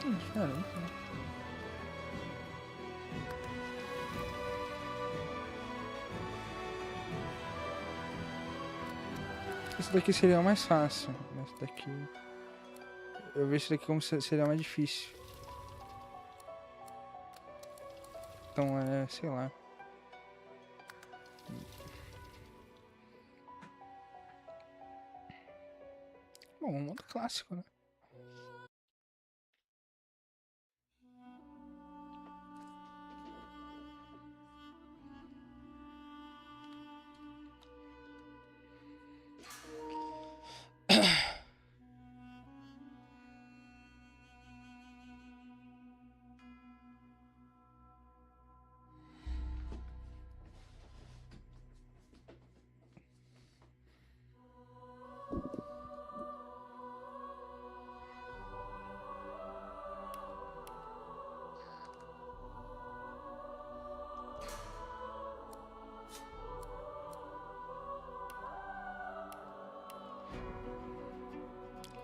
Diferente, né? Esse daqui seria o mais fácil. Esse daqui. Eu vejo esse daqui como seria mais difícil. Então sei lá. Bom, um modo clássico, né?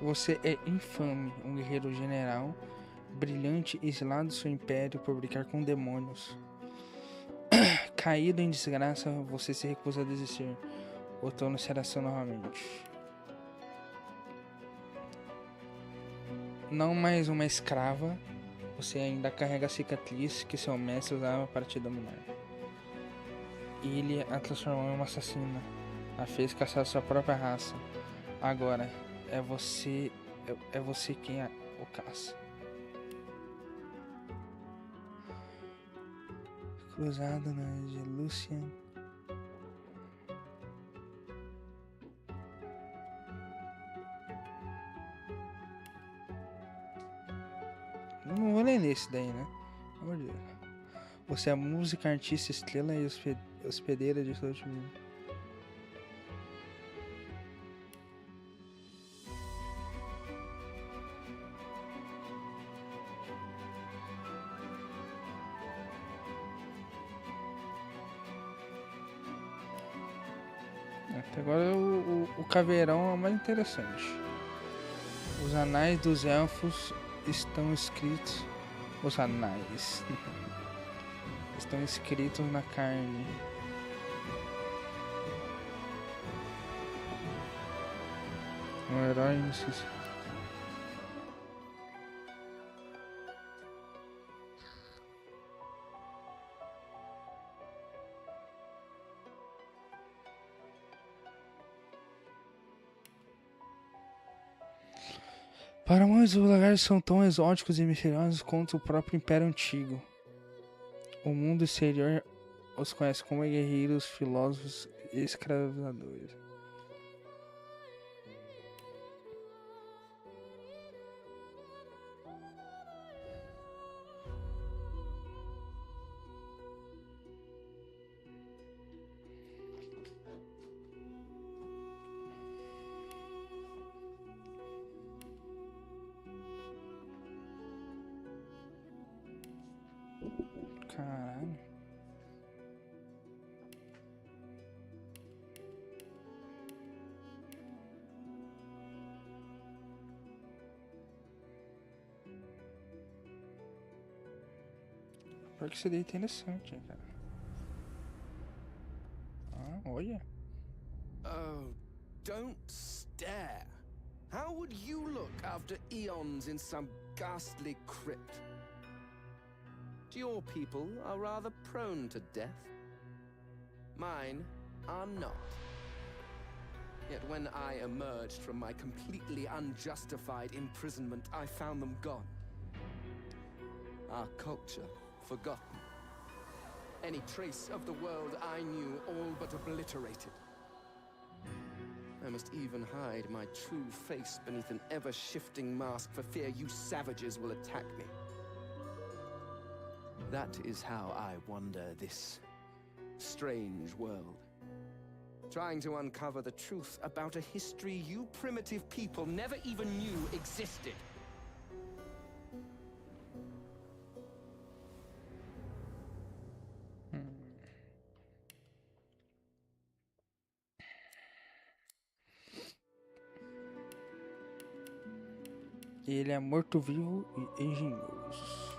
Você é infame, um guerreiro general, brilhante e exilado seu império por brincar com demônios. Caído em desgraça, você se recusa a desistir. O trono será seu novamente. Não mais uma escrava, você ainda carrega a cicatriz que seu mestre usava para te dominar. Ele a transformou em uma assassina, a fez caçar sua própria raça. Agora, é você quem o caça. Cruzado na de Lucian. Não vou ler nesse daí, né? Pelo amor de Deus. Você é música, artista, estrela e hospedeira de todo mundo. Até agora o caveirão é o mais interessante. Os anais dos elfos estão escritos. Os anais estão escritos na carne. Um herói não sei se... Para muitos, os lugares são tão exóticos e misteriosos quanto o próprio Império Antigo. O mundo exterior os conhece como guerreiros, filósofos e escravizadores. Caralho. Pior que isso daí é interessante, cara. Ah, olha. Oh, don't stare. How would you look after eons in some ghastly crypt? Your people are rather prone to death. Mine are not. Yet when I emerged from my completely unjustified imprisonment, I found them gone. Our culture forgotten. Any trace of the world I knew all but obliterated. I must even hide my true face beneath an ever-shifting mask for fear you savages will attack me. That is how I wander this strange world. Trying to uncover the truth about a history you primitive people never even knew existed. Ele é morto-vivo e engenhoso.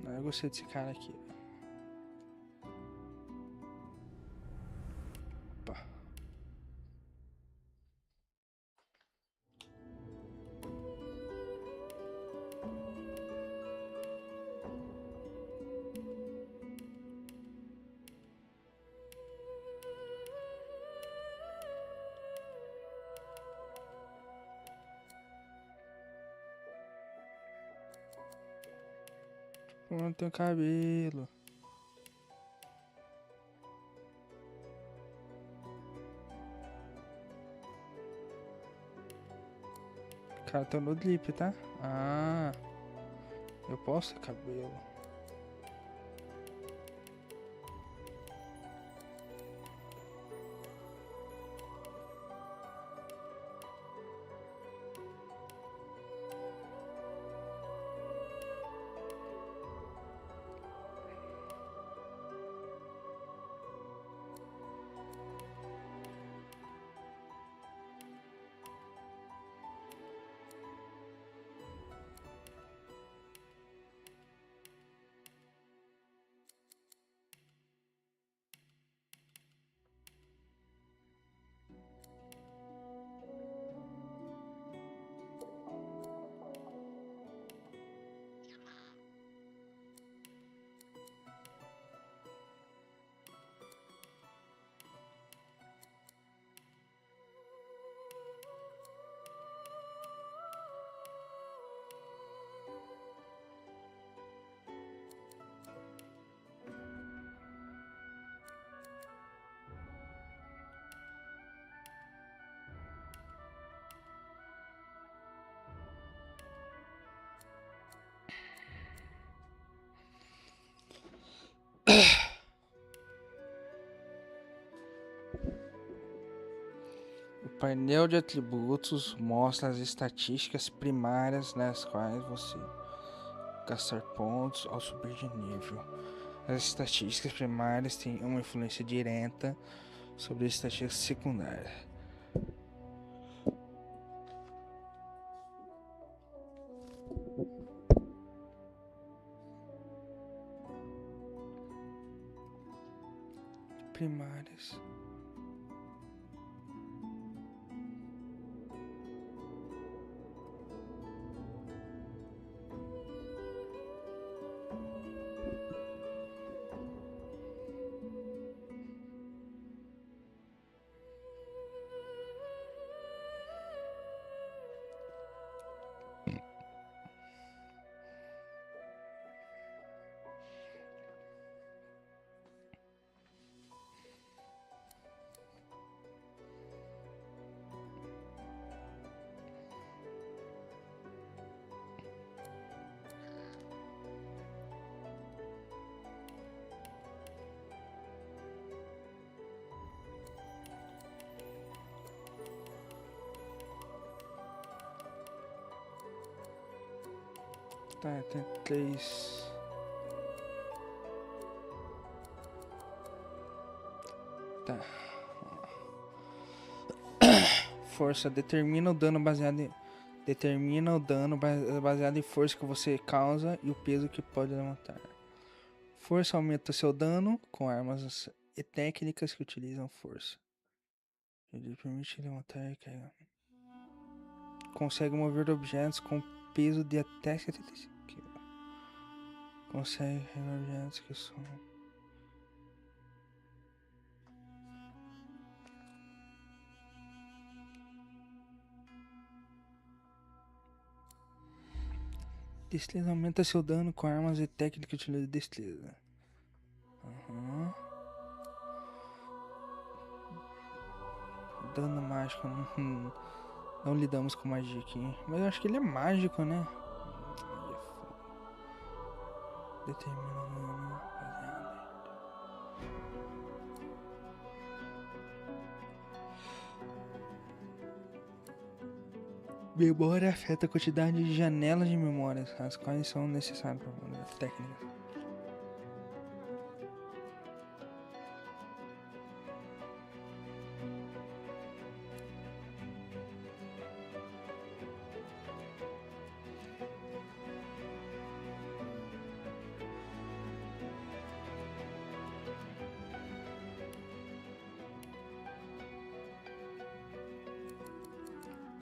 Eu gostei desse cara aqui. Opa. Eu não tenho cabelo. Cara, tá no drip, tá? Ah, eu posso ter cabelo. O painel de atributos mostra as estatísticas primárias nas quais você gastar pontos ao subir de nível. As estatísticas primárias têm uma influência direta sobre as estatísticas secundárias. Primárias. Tá, tem 3. Tá. Força determina o dano baseado em força que você causa e o peso que pode levantar. Força aumenta seu dano com armas e técnicas que utilizam força. Ele permite levantar e carregar. Consegue mover objetos com peso de até 75 kg. Consegue regar objetos que são... Destreza aumenta seu dano com armas e técnica que utiliza destreza. Aham. Dano mágico. Não lidamos com magia aqui. Mas eu acho que ele é mágico, né? Determina dano baseado. Memória afeta a quantidade de janelas de memórias, as quais são necessárias para a técnica.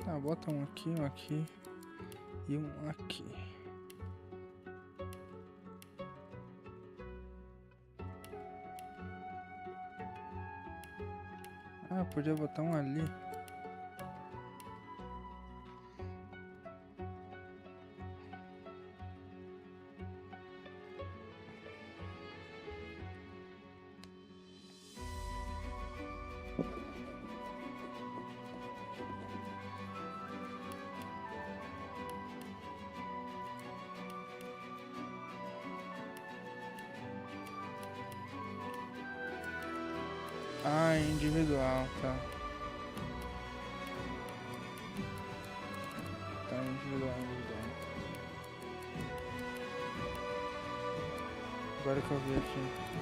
Tá, bota um aqui e um aqui. Ah, podia botar um ali. Ah, individual, tá. Tá, individual. Agora que eu vi aqui.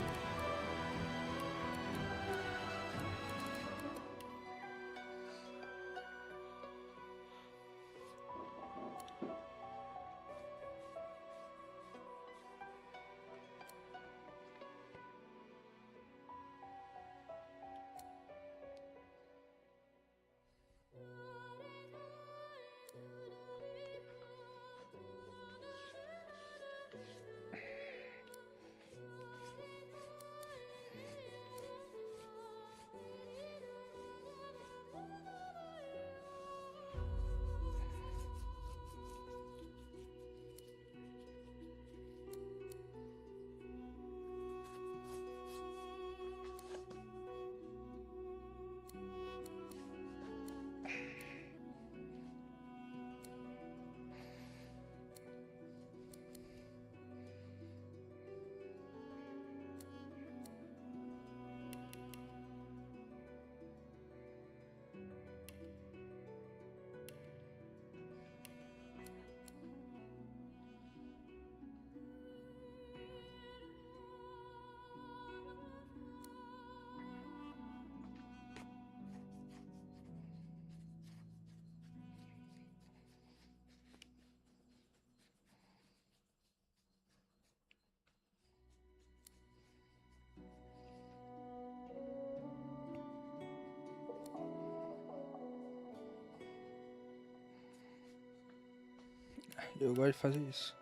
Eu gosto de fazer isso.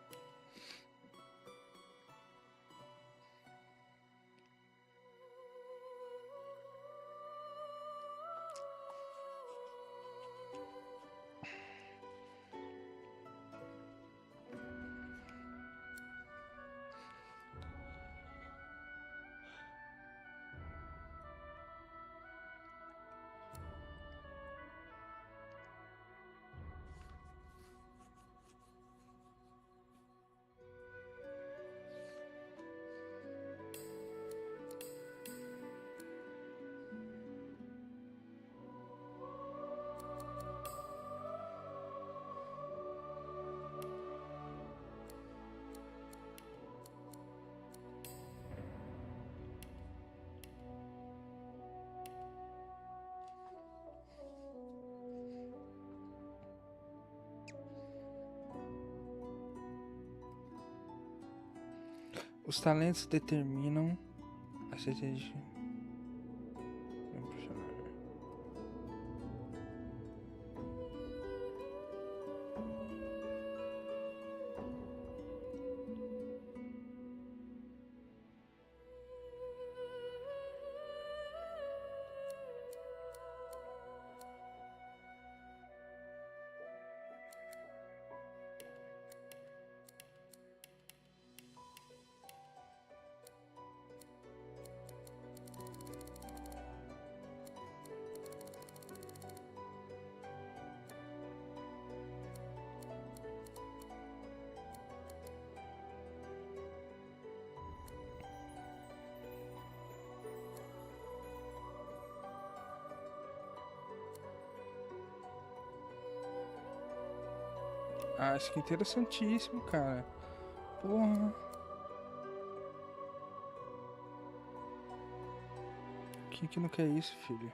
Os talentos determinam a certeza. Ah, isso aqui é interessantíssimo, cara. Porra. Quem que não quer isso, filho?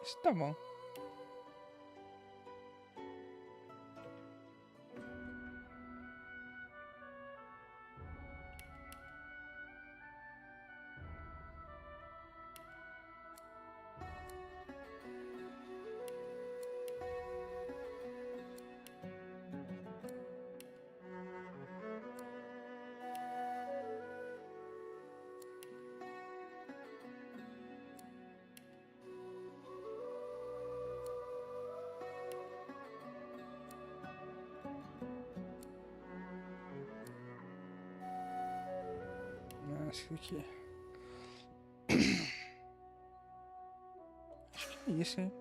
Isso tá bom. Acho que é isso, hein?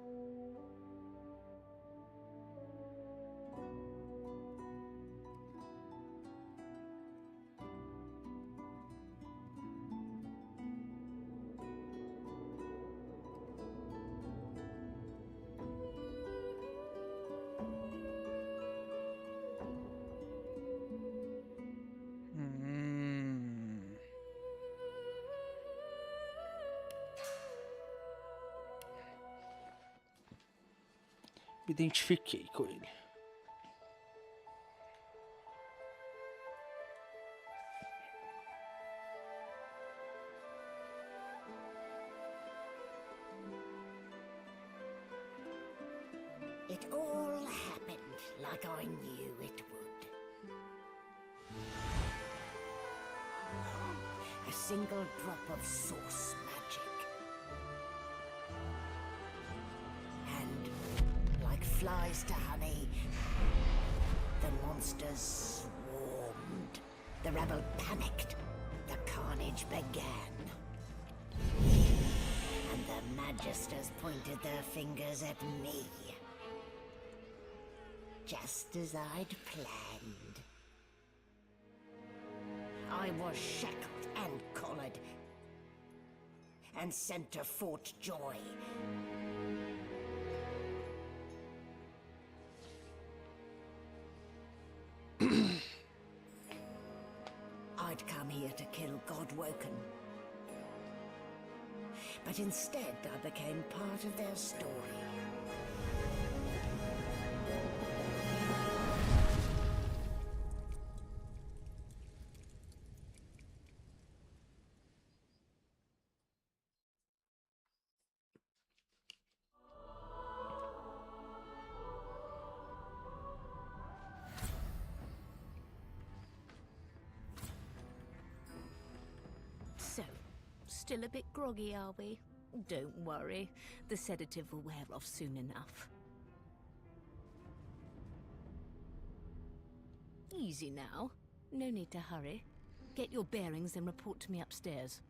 Me identifiquei com ele. It all happened like I knew it would. A single drop of source magic. And, like flies to honey, the monsters swarmed. The rebel panicked. The carnage began. And the magisters pointed their fingers at me. Just as I'd planned. I was shackled and collared, and sent to Fort Joy. I'd come here to kill Godwoken. But instead I became part of their story. So, still a bit groggy, are we? Don't worry, the sedative will wear off soon enough. Easy now. No need to hurry. Get your bearings and report to me upstairs.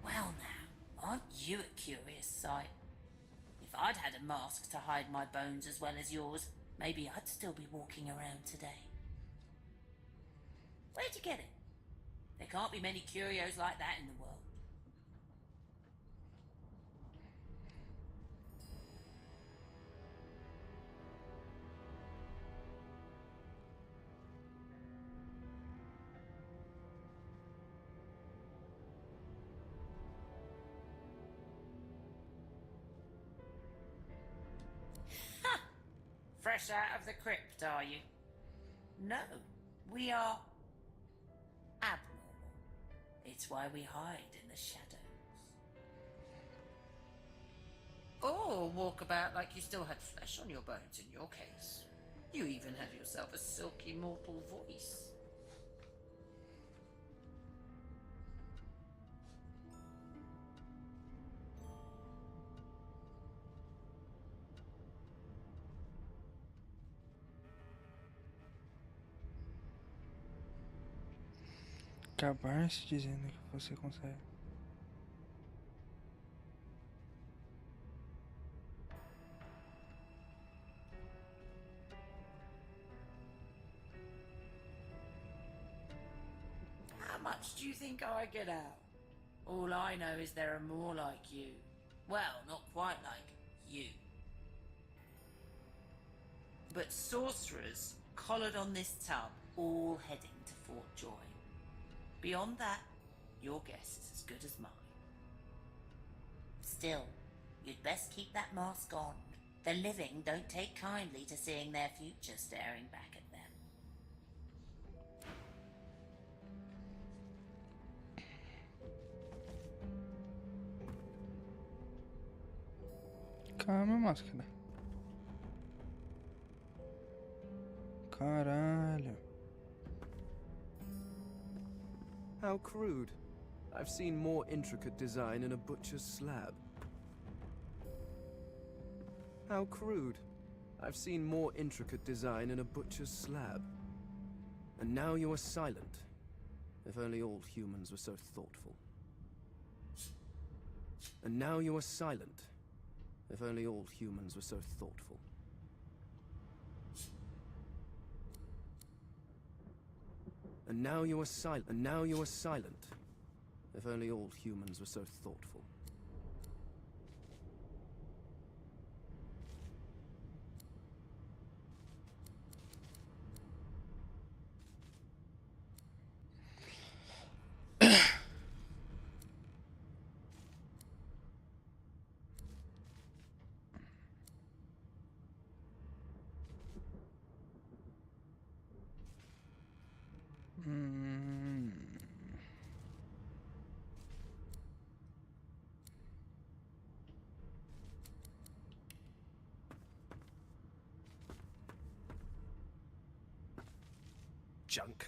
Well now, aren't you a curious sight? If I'd had a mask to hide my bones as well as yours, maybe I'd still be walking around today. Where'd you get it? There can't be many curios like that in the world. Ha! Fresh out of the crypt, are you? No, we are abnormal. It's why we hide in the shadows. Or walk about like you still had flesh on your bones in your case. You even have yourself a silky mortal voice. Acabar-se dizendo que você consegue. How much do you think I get out? All I know is there are more like you. Well, not quite like you. But sorcerers collared on this tub, all heading to Fort Joy. Beyond that, your guess is as good as mine. Still, you'd best keep that mask on. The living don't take kindly to seeing their future staring back at them. Calma, máscara. Caralho. How crude. I've seen more intricate design in a butcher's slab. How crude. I've seen more intricate design in a butcher's slab. And now you are silent. If only all humans were so thoughtful. And now you are silent. If only all humans were so thoughtful. And now you are silent. And now you are silent. If only all humans were so thoughtful. Junk.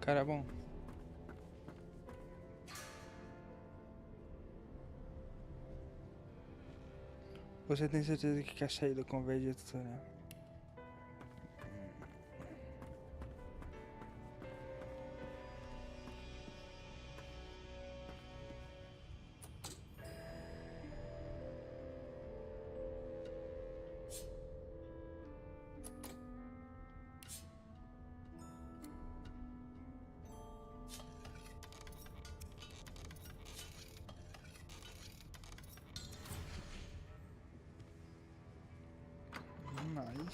Cara bom. Você tem certeza que quer sair do convés de tutorial?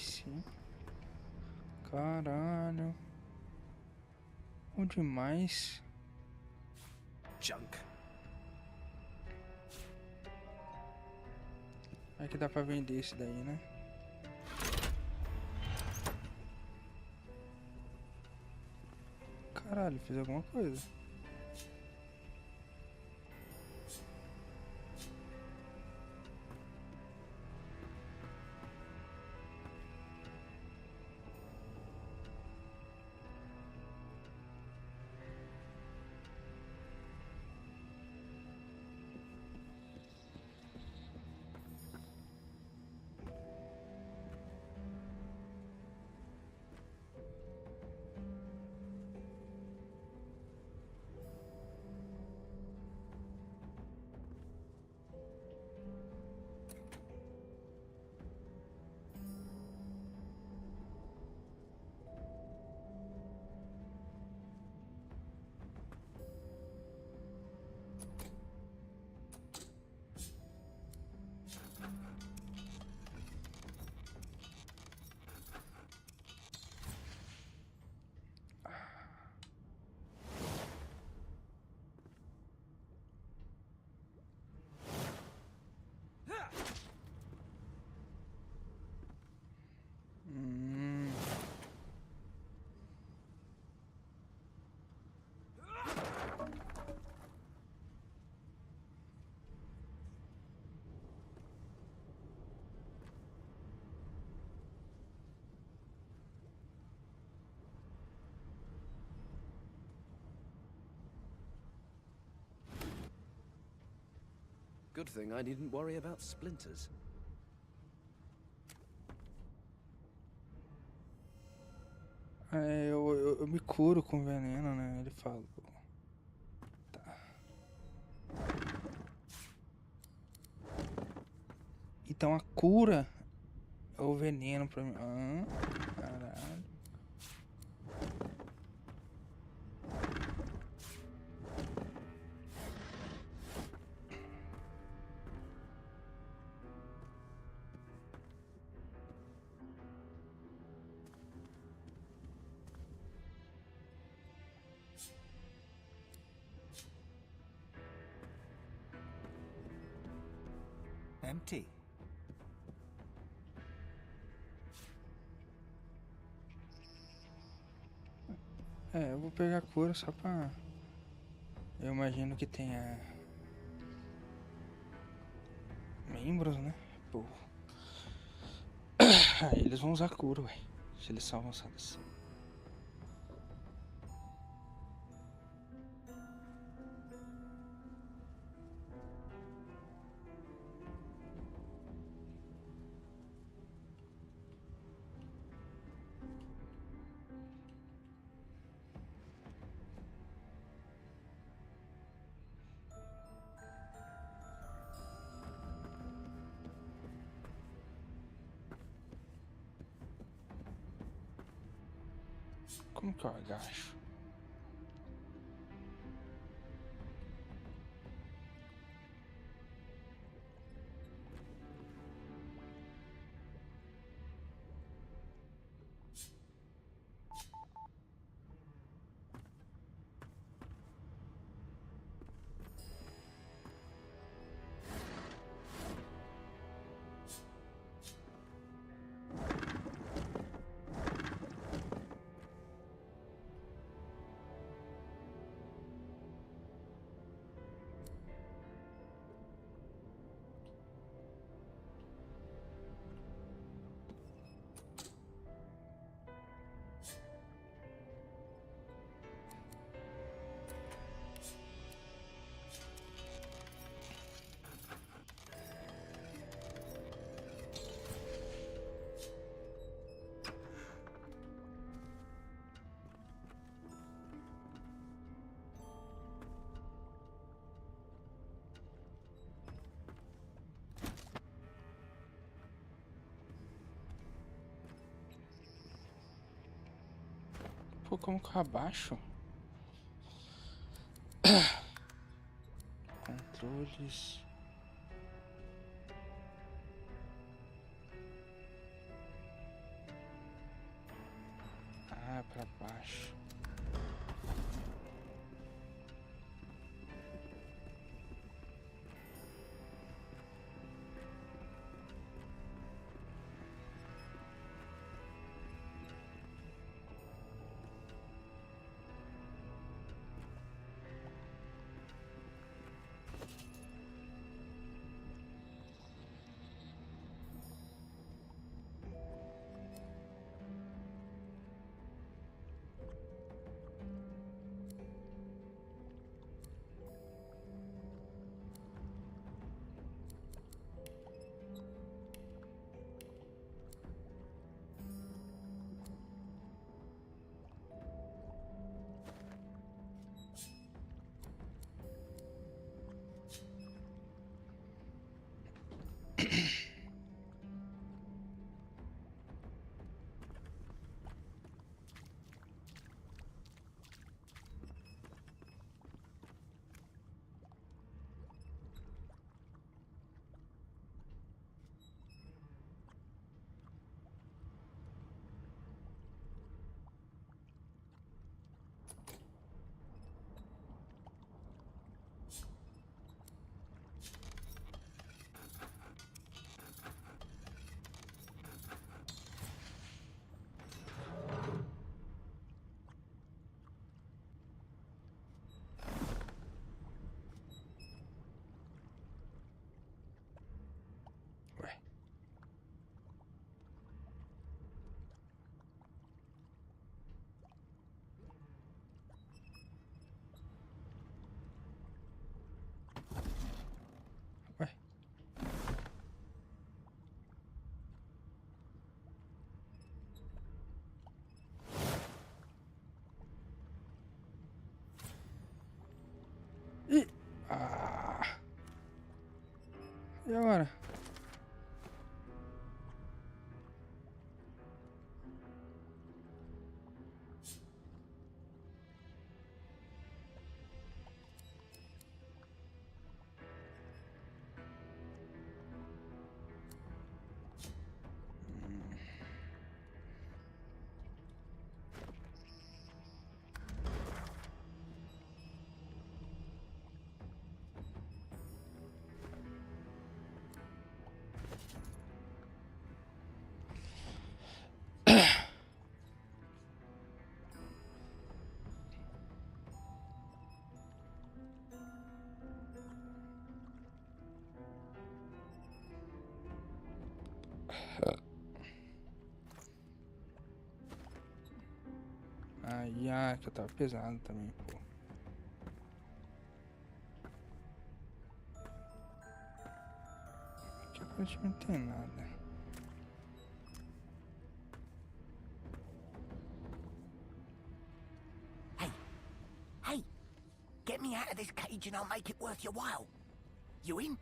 sim. Caralho. Bom demais. Junk. É que dá pra vender esse daí, né? Caralho, fiz alguma coisa. Good thing I needn't worry about splinters. É, eu me curo com veneno, né? Ele falou. Tá. Então a cura é o veneno pra mim. Caralho. Empty. É, eu vou pegar a cura só pra... Eu imagino que tenha... membros, né? Pô. Aí eles vão usar cura, ué. Se eles são avançados assim. Como que eu agacho? Pô, como que eu abaixo? Controles. baixo. Ué. Ué. Ih! Ah! E agora? Ai, ai, que eu tava pesado também, pô. Aqui praticamente não tem nada. Hey! Hey! Get me out of this cage and I'll make it worth your while. You in?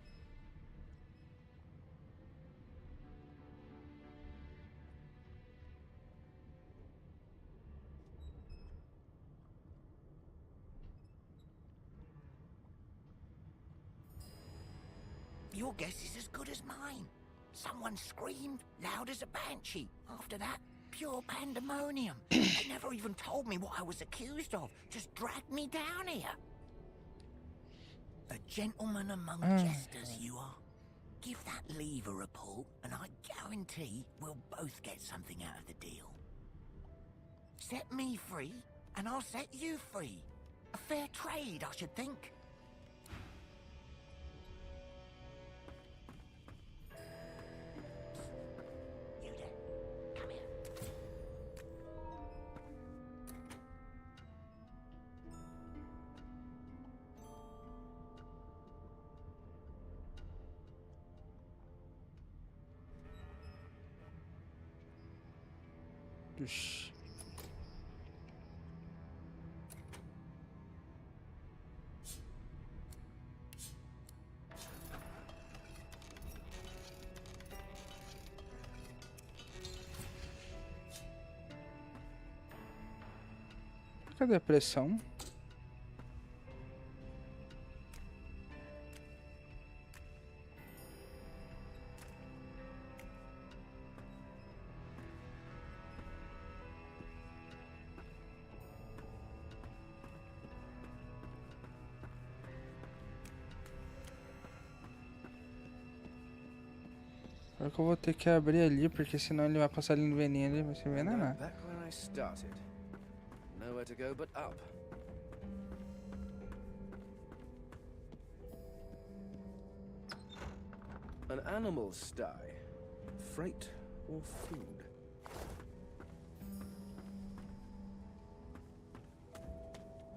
Your guess is as good as mine. Someone screamed loud as a banshee. After that, pure pandemonium. They never even told me what I was accused of. Just dragged me down here. A gentleman among jesters, you are. Give that lever a pull, and I guarantee we'll both get something out of the deal. Set me free, and I'll set you free. A fair trade, I should think. You there. Come here. Ixi. Cadê a pressão? Agora que eu vou ter que abrir ali, porque senão ele vai passar ali no veneno e vai se I'm envenenar. back where I started. Nowhere to go but up. An animal sty. Freight or food?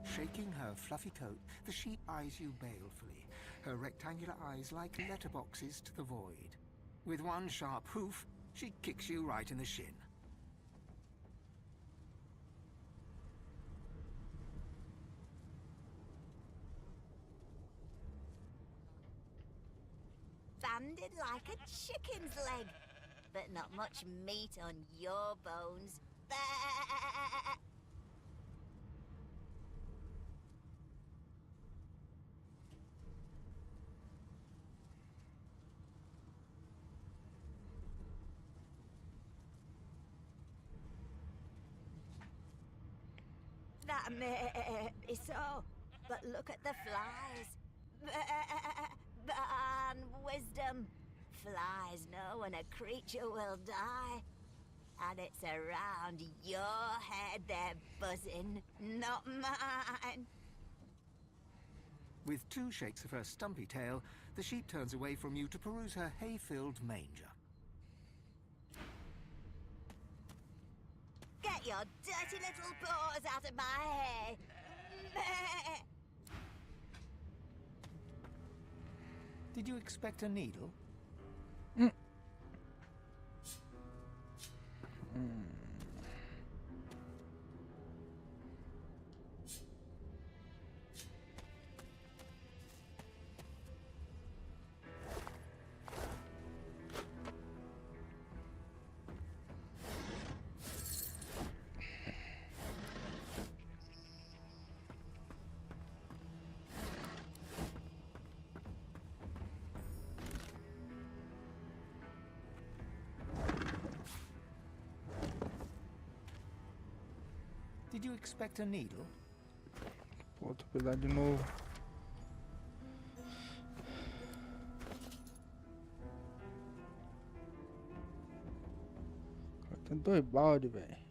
Shaking her fluffy coat, the sheep eyes you balefully, her rectangular eyes like letterboxes to the void. With one sharp hoof, she kicks you right in the shin. Banded like a chicken's leg, but not much meat on your bones. That may be so, but look at the flies. Ban wisdom. Flies know when a creature will die. And it's around your head they're buzzing, not mine. With two shakes of her stumpy tail, the sheep turns away from you to peruse her hay-filled manger. Get your dirty little paws out of my hay. Did you expect a needle? Did you expect a needle? Vou atropelar de novo. Tem 2 balde, velho.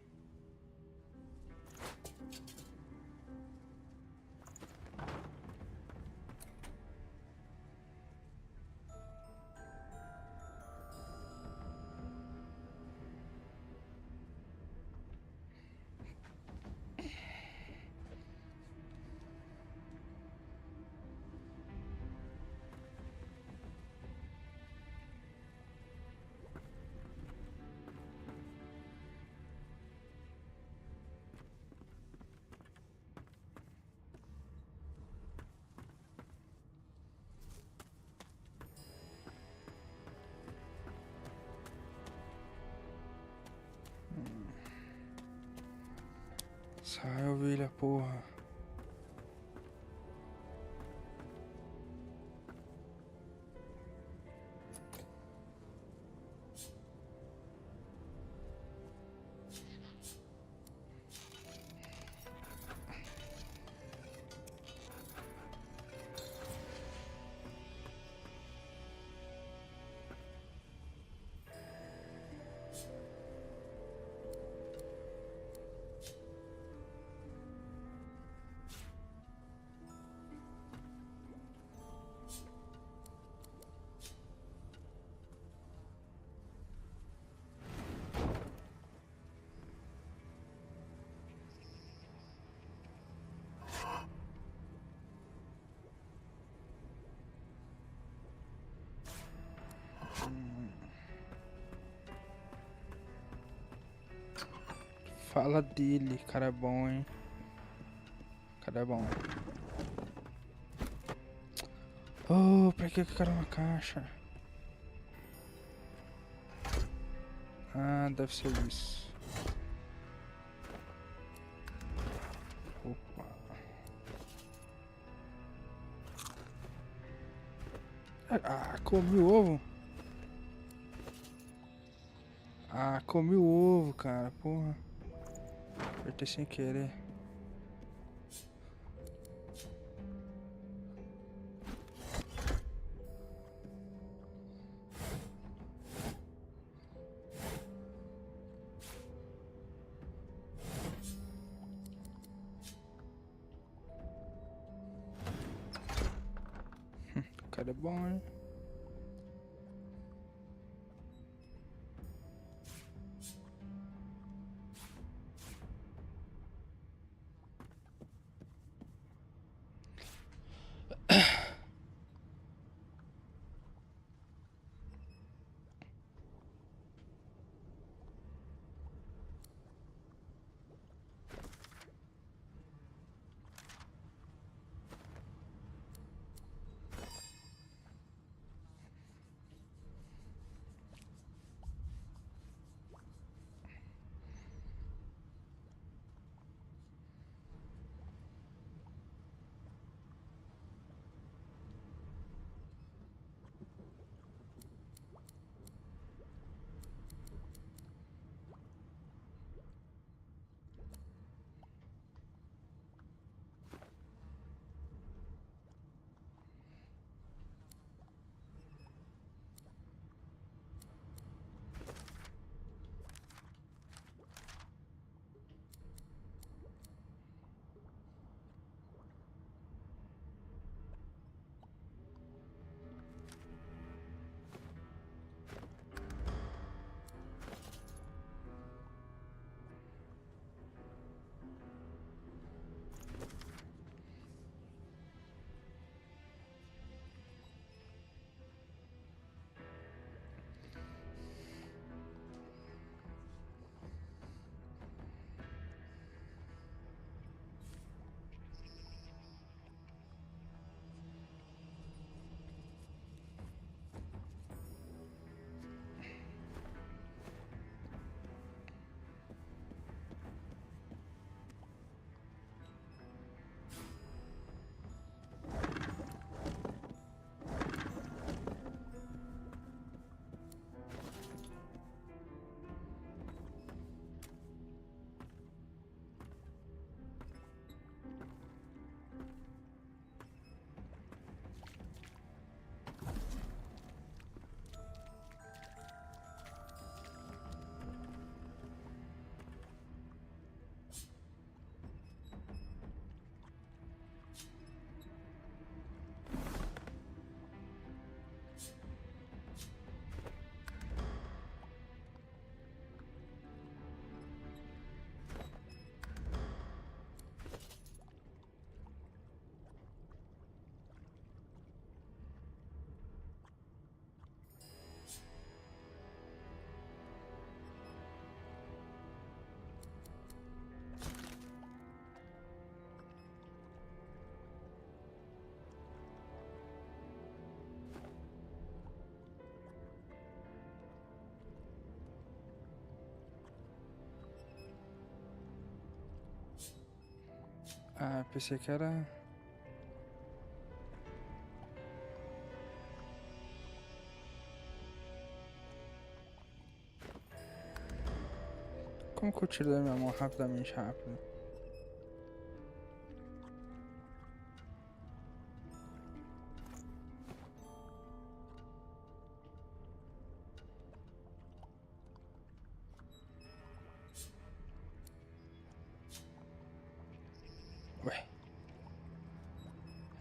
Sai, ovelha, porra. Fala dele, cara é bom, hein? Cara é bom. Oh, pra que eu quero uma caixa? Ah, deve ser isso. Opa. Ah, comi o ovo. Ah, comi o ovo, cara, porra. Apertei sem querer. cara é bom, hein? Ah, pensei que era... Como que eu tiro da minha mão rapidamente, rápido? Ué.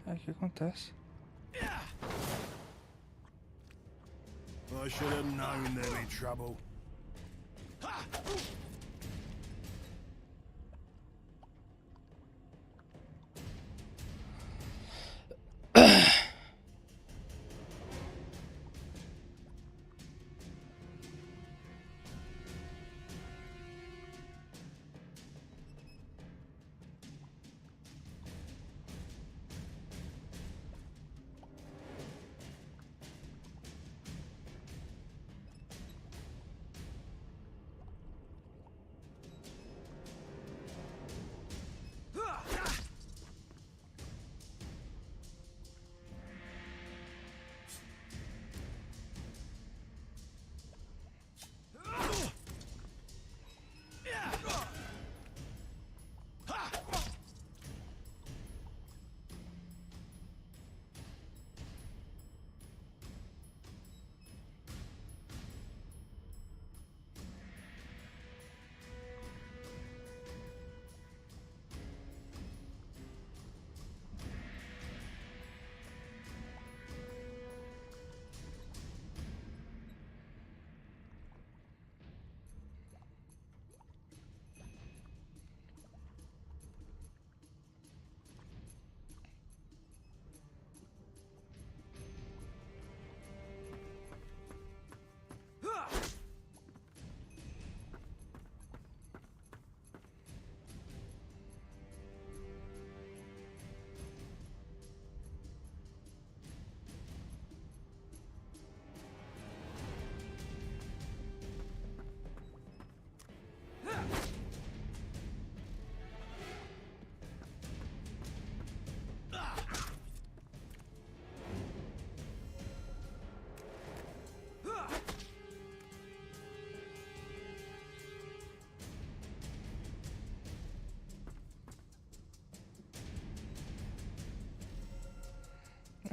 O que acontece? I should have known there'd be trouble.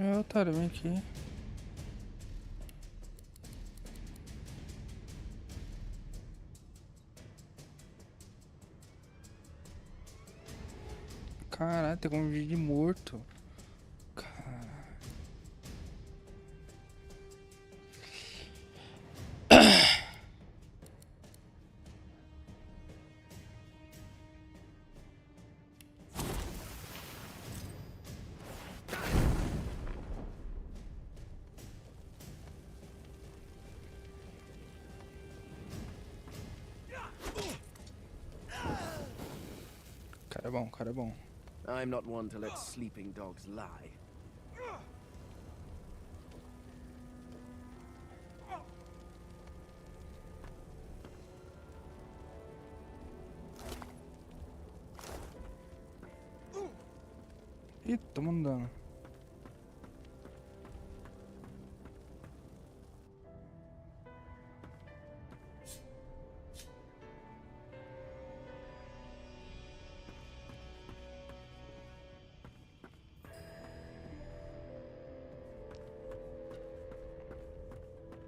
É, otário, vem aqui. Caralho, tem como vídeo de morto. Caralho. Cara é bom, cara é bom. I'm not one to let sleeping dogs lie. Ih, tô mandando.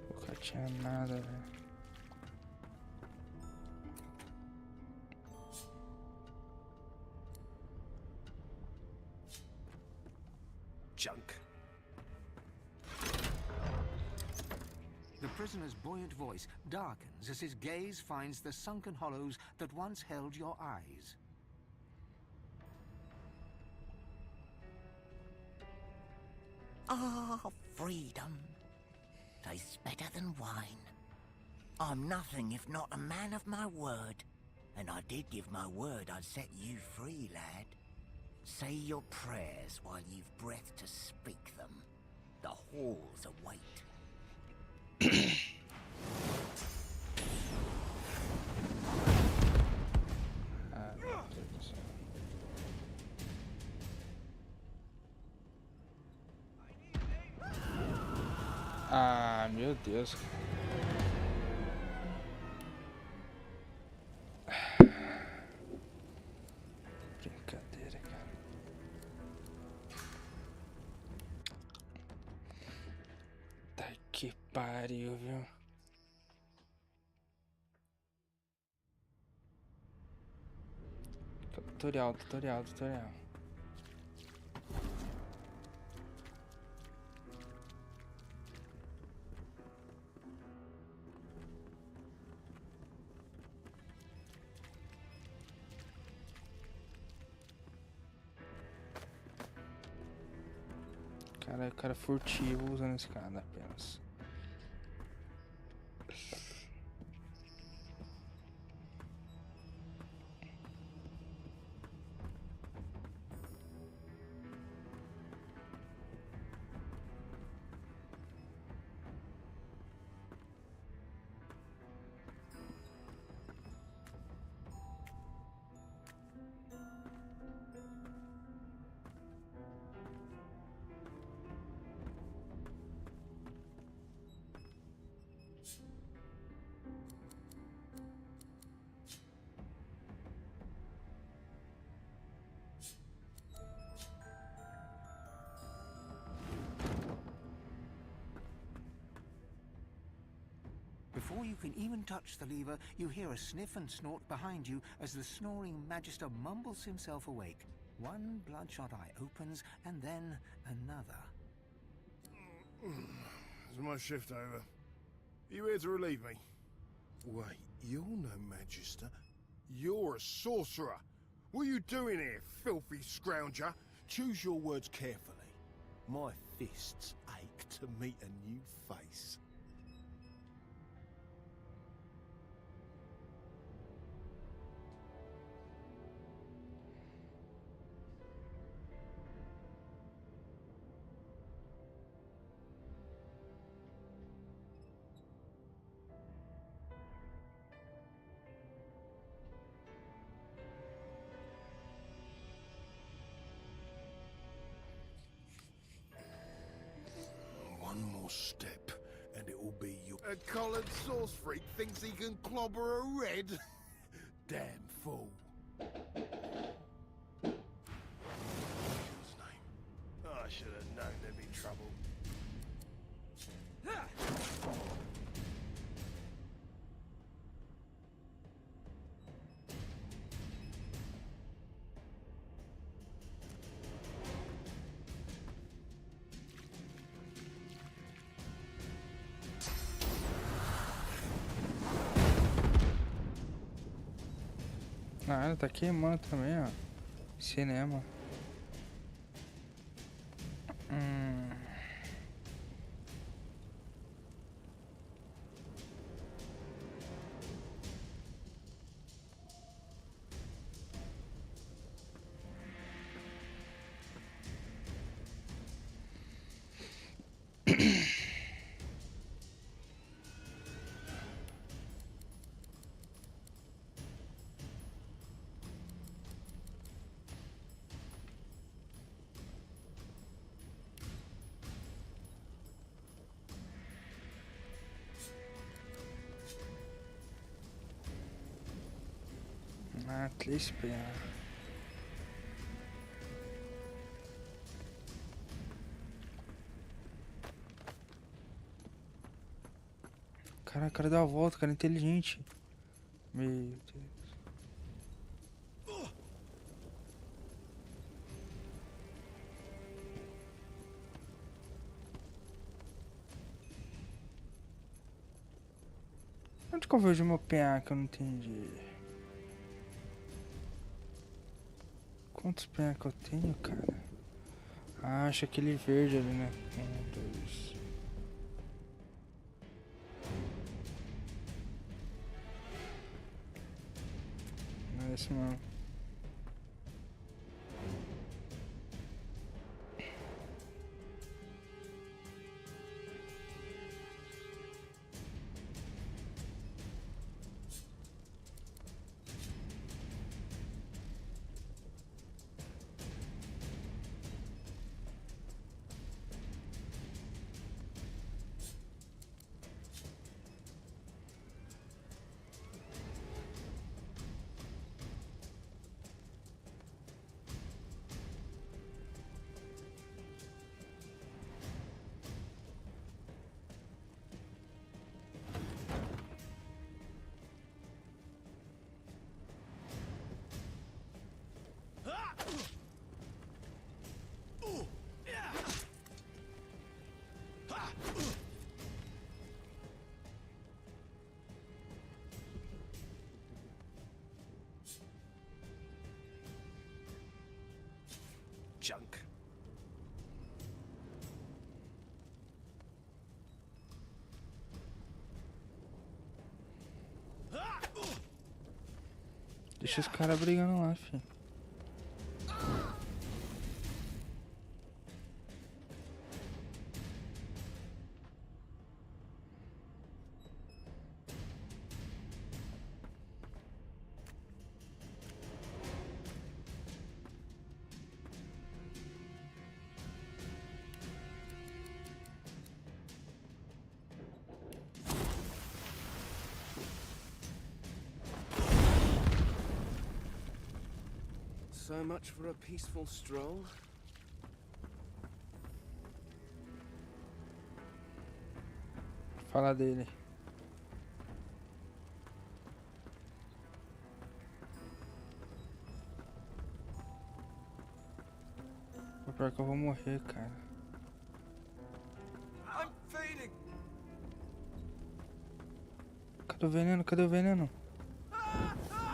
Nunca tinha nada, velho. Junk. The prisoner's buoyant voice darkens as his gaze finds the sunken hollows that once held your eyes. Ah, freedom. Tastes better than wine. I'm nothing if not a man of my word. And I did give my word I'd set you free, lad. Say your prayers while you've breath to speak them. The halls await. Ah, meu Deus do céu. Ah, meu Deus. Brincadeira, cara. Tá que pariu, viu? Tutorial, tutorial, tutorial. Cara furtivo usando esse cara apenas. Before you can even touch the lever, you hear a sniff and snort behind you as the snoring Magister mumbles himself awake. One bloodshot eye opens, and then another. Is my shift over? You here to relieve me? Wait, you're no Magister. You're a sorcerer. What are you doing here, filthy scrounger? Choose your words carefully. My fists ache to meet a new face. One more step, and it will be your... A collared sauce freak thinks he can clobber a red? Damn fool. What's his name? Oh, I should have known there'd be trouble. Ah, ela tá queimando também, ó. Cinema. Ah, 3 pernas. Cara, o cara deu a volta, cara inteligente. Meu Deus. Onde que eu vejo meu PA que eu não entendi? Quantos PA que eu tenho, cara? Ah, acho aquele verde ali, né? 1, 2. Não é esse não. Junk. Deixa os caras brigando lá, filho. So much for a peaceful stroll. Fala dele. O pior que eu vou morrer, cara. I'm fading. Cadê o veneno? Cadê o veneno?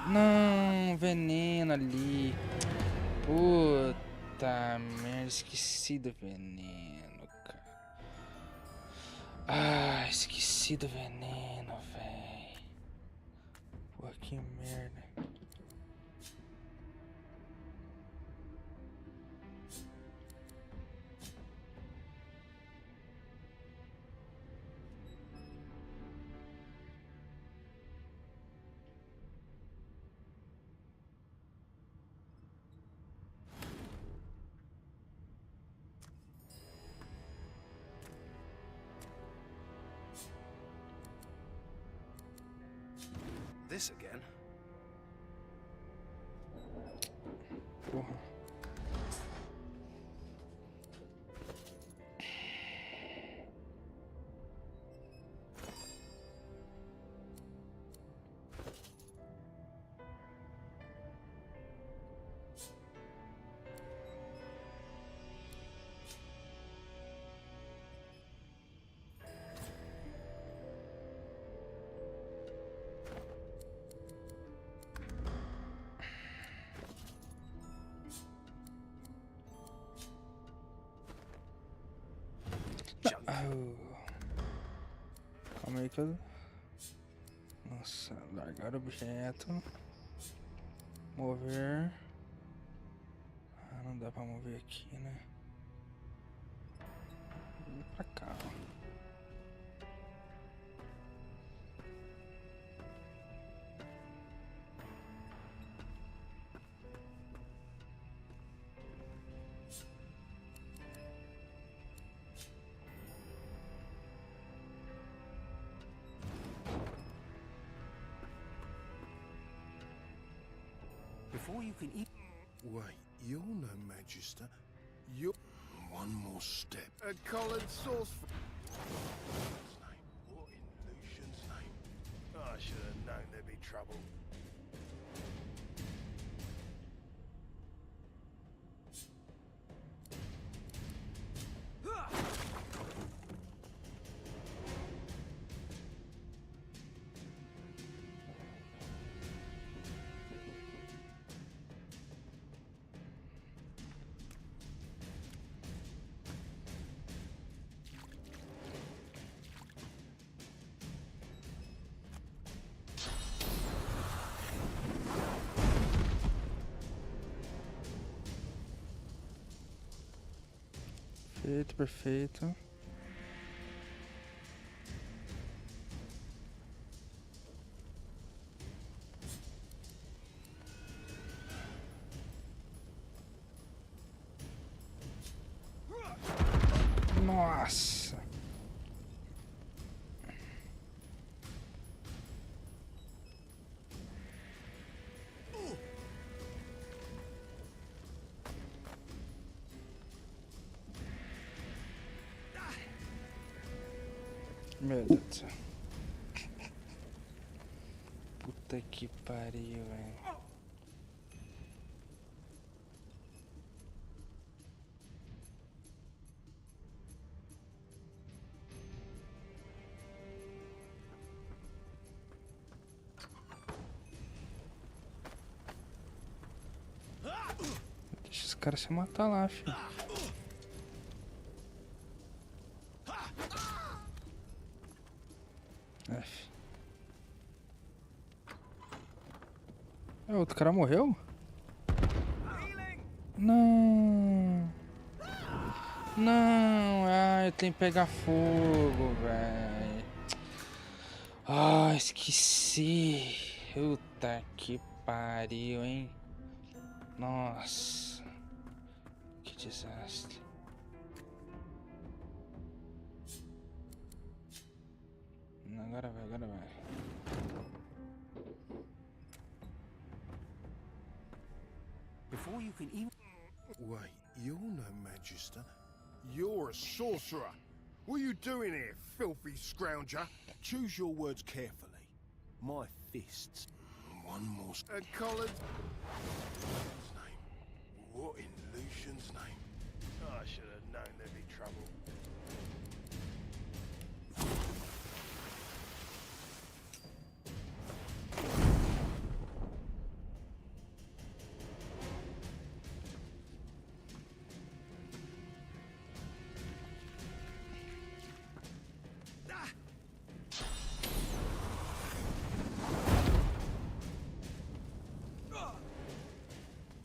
Não, veneno ali. Puta merda, esqueci do veneno, cara. Ah, esqueci do veneno, velho. Pô, que merda. This again? Porra. aí que eu... Nossa, largar objeto. Mover. Ah, não dá pra mover aqui, né? Vou pra cá, ó. Before you can eat... Wait, you're no Magister. You're... One more step. A collared sauce... What in Lucian's name? I should have known there'd be trouble. Perfeito, perfeito. Nossa. Meu Deus do céu. Puta que pariu, velho. Deixa os caras se matar lá, filho. F. O outro cara morreu? Não. Não. Ai, eu tenho que pegar fogo, velho. Ah, esqueci. Puta que pariu, hein? Nossa. Que desastre. Agora vai, agora vai. Before you can even... Wait, you're no Magister. You're a sorcerer. What are you doing here, filthy scrounger? Choose your words carefully. My fists. One more... A collared... What in Lucian's name? I should have known there'd be trouble.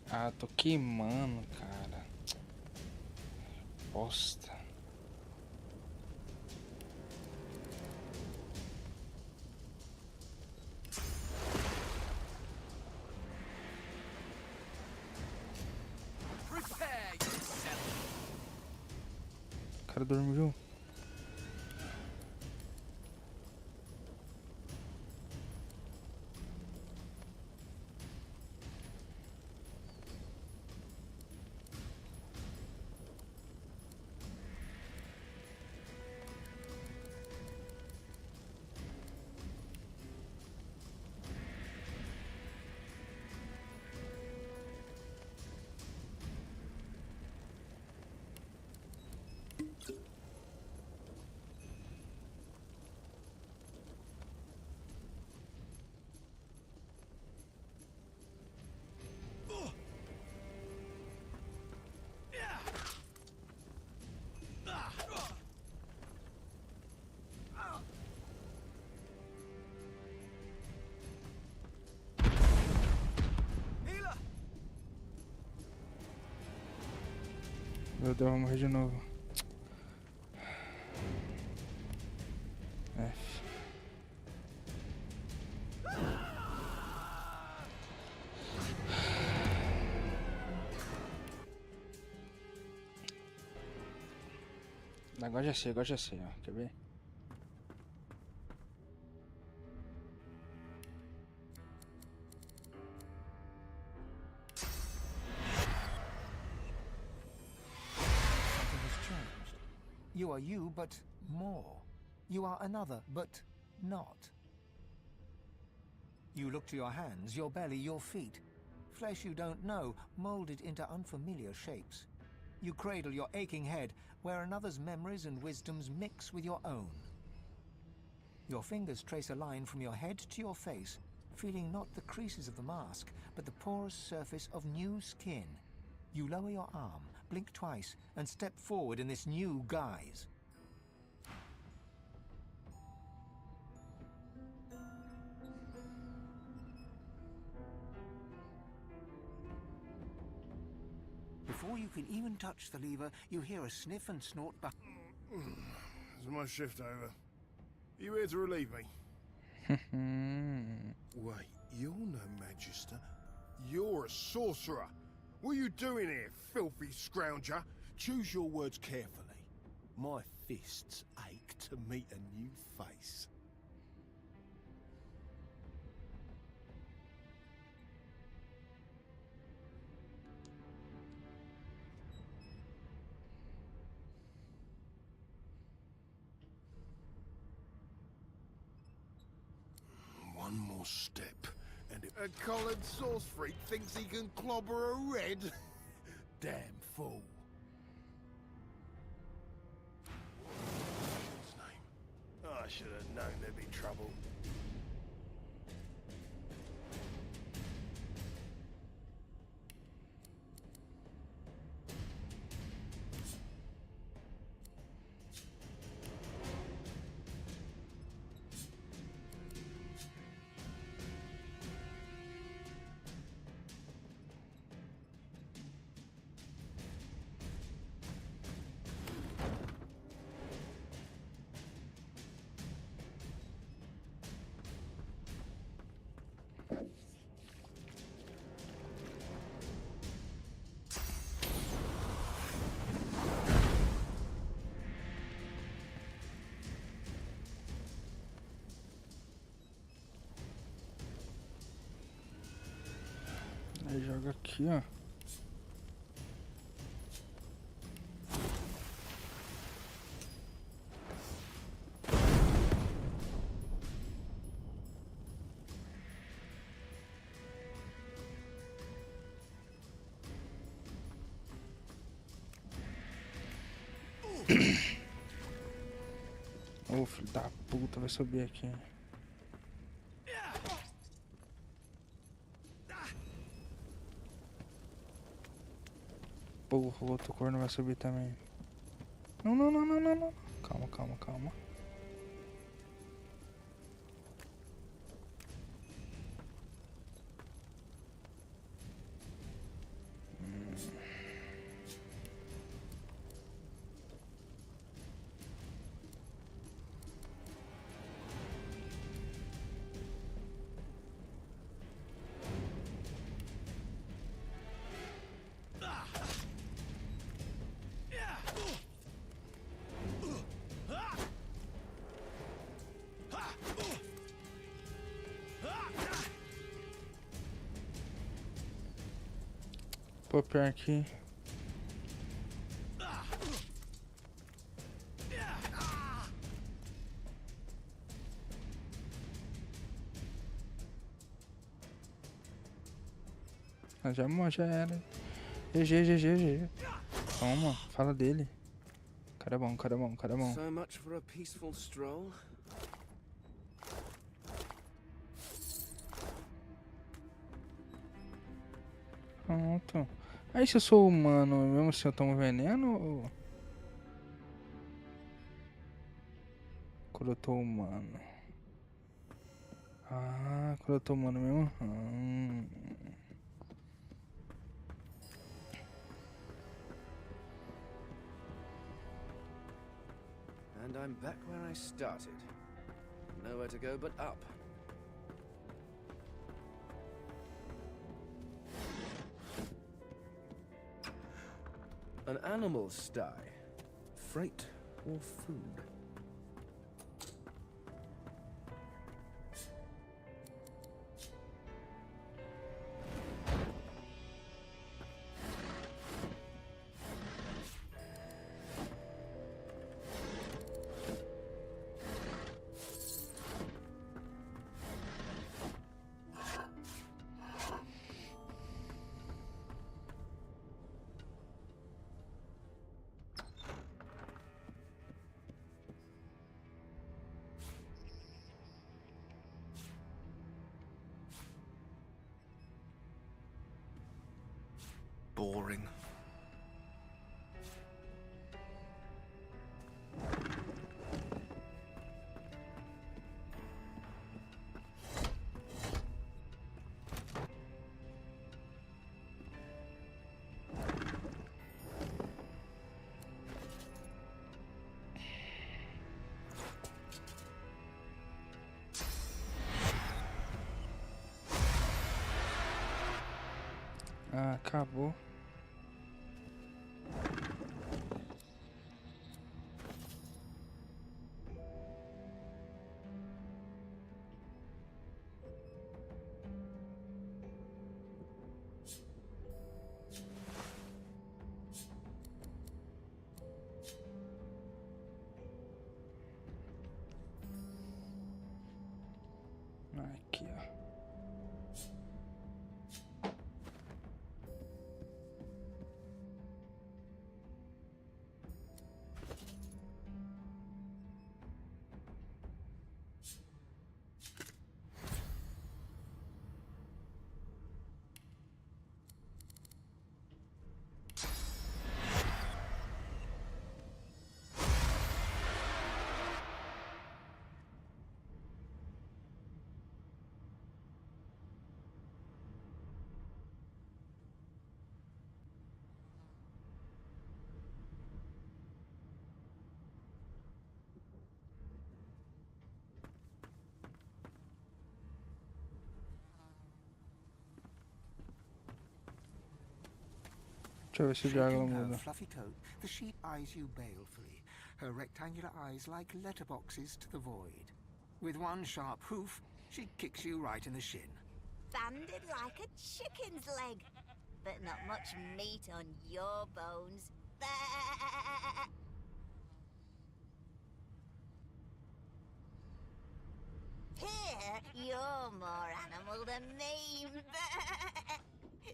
Ah, tô queimando, cara. Bosta. O cara dormiu. Meu Deus, vou morrer de novo. F. Agora já sei, ó. Quer ver? Something has changed. You are you, but more. You are another, but not. You look to your hands, your belly, your feet. Flesh you don't know, molded into unfamiliar shapes. You cradle your aching head, where another's memories and wisdoms mix with your own. Your fingers trace a line from your head to your face, feeling not the creases of the mask, but the porous surface of new skin. You lower your arm, blink twice, and step forward in this new guise. Before you can even touch the lever, you hear a sniff and snort back. Is my shift over? Are you here to relieve me? Wait, you're no magister. You're a sorcerer. What are you doing here, filthy scrounger? Choose your words carefully. My fists ache to meet a new face. One more step, and a collared sauce freak thinks he can clobber a red? Damn fool. What's his name? I should have known there'd be trouble. Aí joga aqui, ó. Ô, filho da puta, vai subir aqui. Porra, o outro corno vai subir também. Não, não, não, não, não, não. Calma, calma, calma. Pô, pior aqui. Ah, já era. GG. Toma, fala dele. Cara bom, cara bom, cara bom. So much for a peaceful stroll. Pronto. Aí se eu sou humano, mesmo se eu tomo veneno ou... Quando eu tô humano. Ah, quando eu tô humano mesmo. And I'm back where I started. Nowhere to go but up. An animal sty. Freight or food? Boring. Ah, acabou. Aqui, ó. Deixa eu ver se o diálogo Shaking her muda. fluffy coat, the sheep eyes you balefully, her rectangular eyes like letterboxes to the void. With one sharp hoof, she kicks you right in the shin. Banded like a chicken's leg, but not much meat on your bones. Here, you're more animal than me.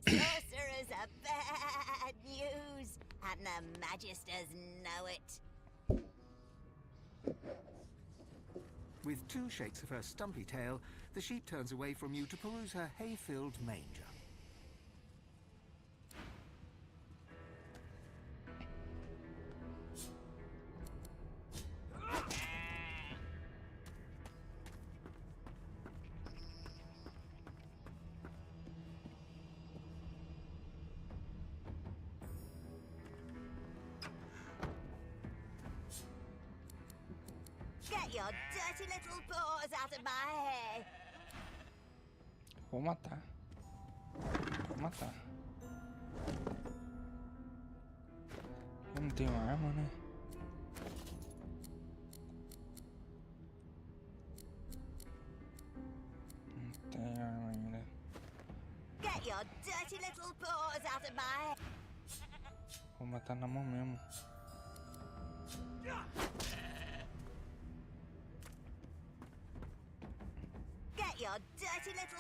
Sorcerers are bad news, and the Magisters know it. With two shakes of her stumpy tail, the sheep turns away from you to peruse her hay-filled manger. Get your dirty little paws out of my hair. Vou matar. Vou matar. Eu não tenho arma, né? Não tenho arma ainda. Get your dirty little paws out of my hair. Vou matar na mão mesmo. Get your dirty little...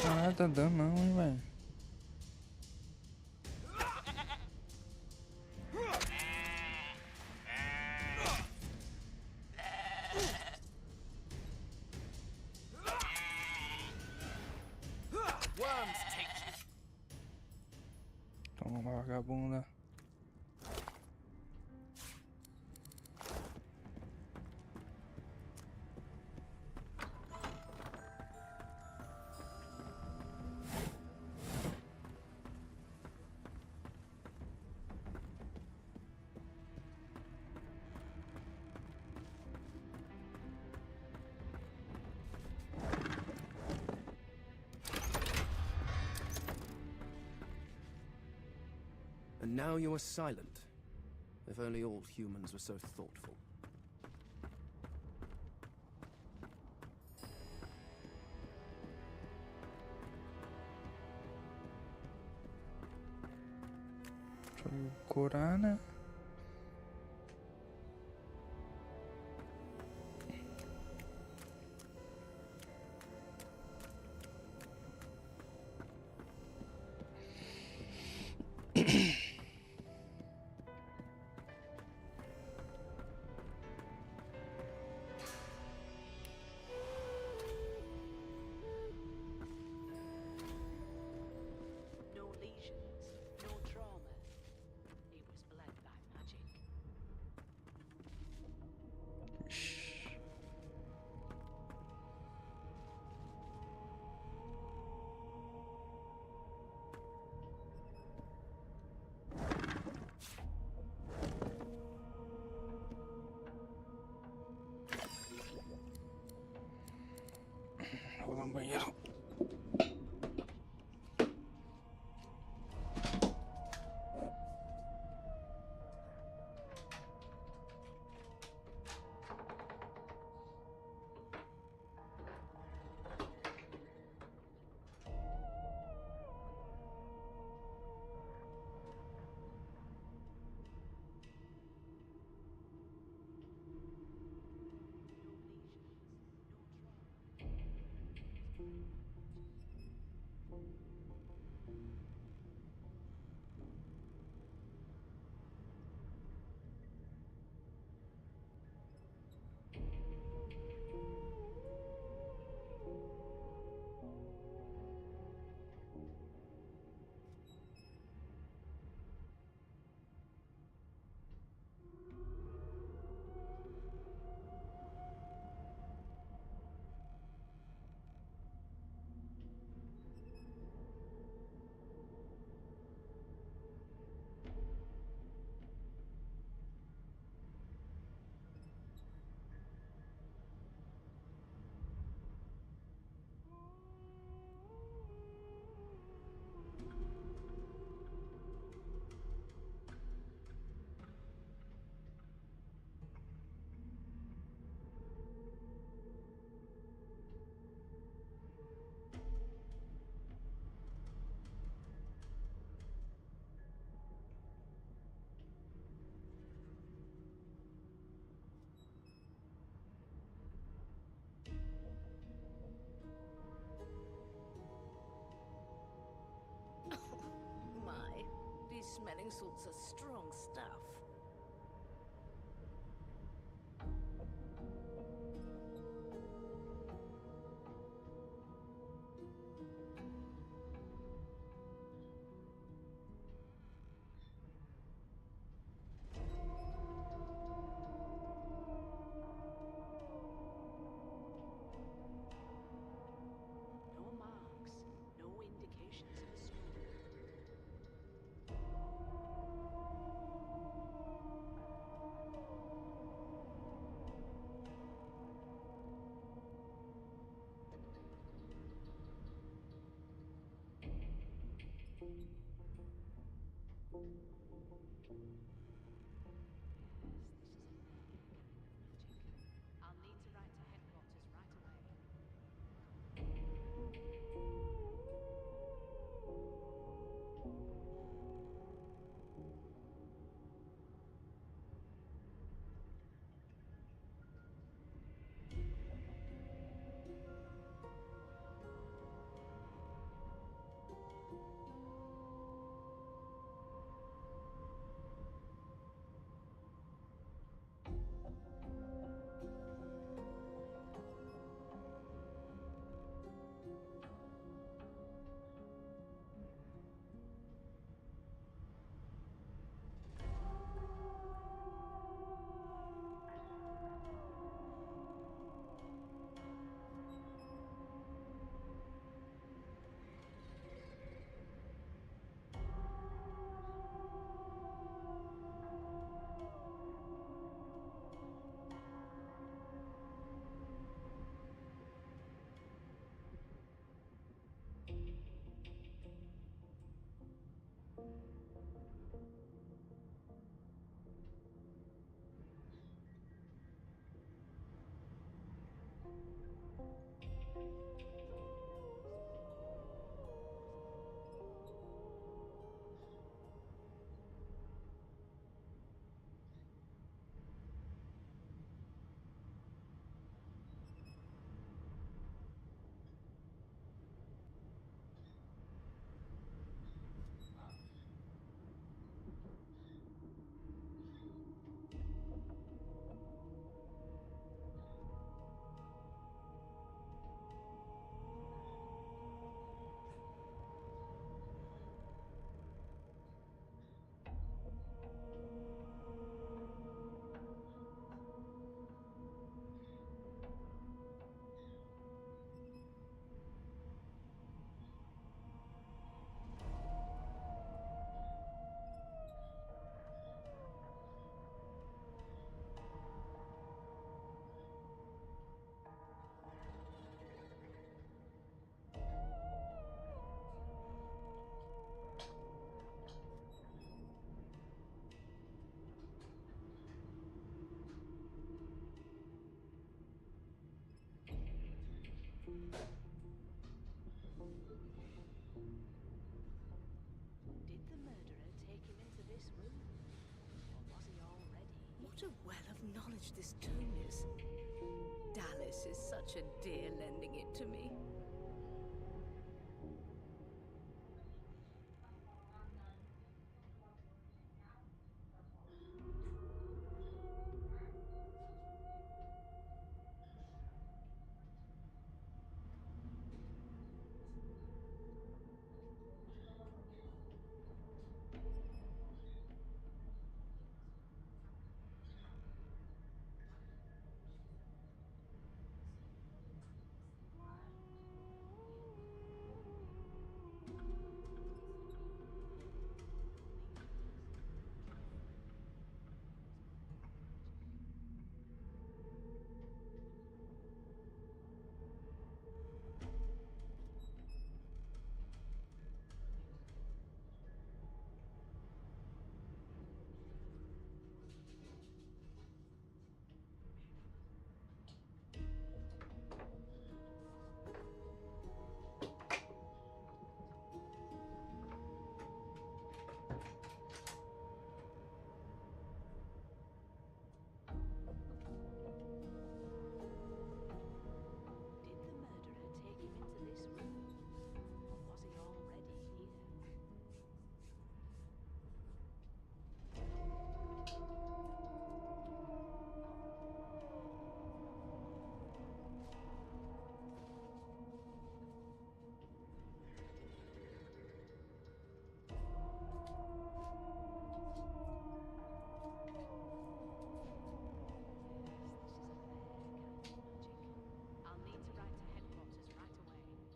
Ah, tá dando não, hein, velho. Toma, vagabunda. And now you are silent. If only all humans were so thoughtful. Deixa eu curar, né? No lesions, no trauma. He was bled by magic. Vou lá no banheiro. My, these smelling salts are strong stuff. No marks, no indications of a storm. I'll need to write to headquarters right away. large this tome is. Dallas is such a dear lending it to me. Did the murderer take him into this room? Or was he already here? I'll need to write to headquarters right away.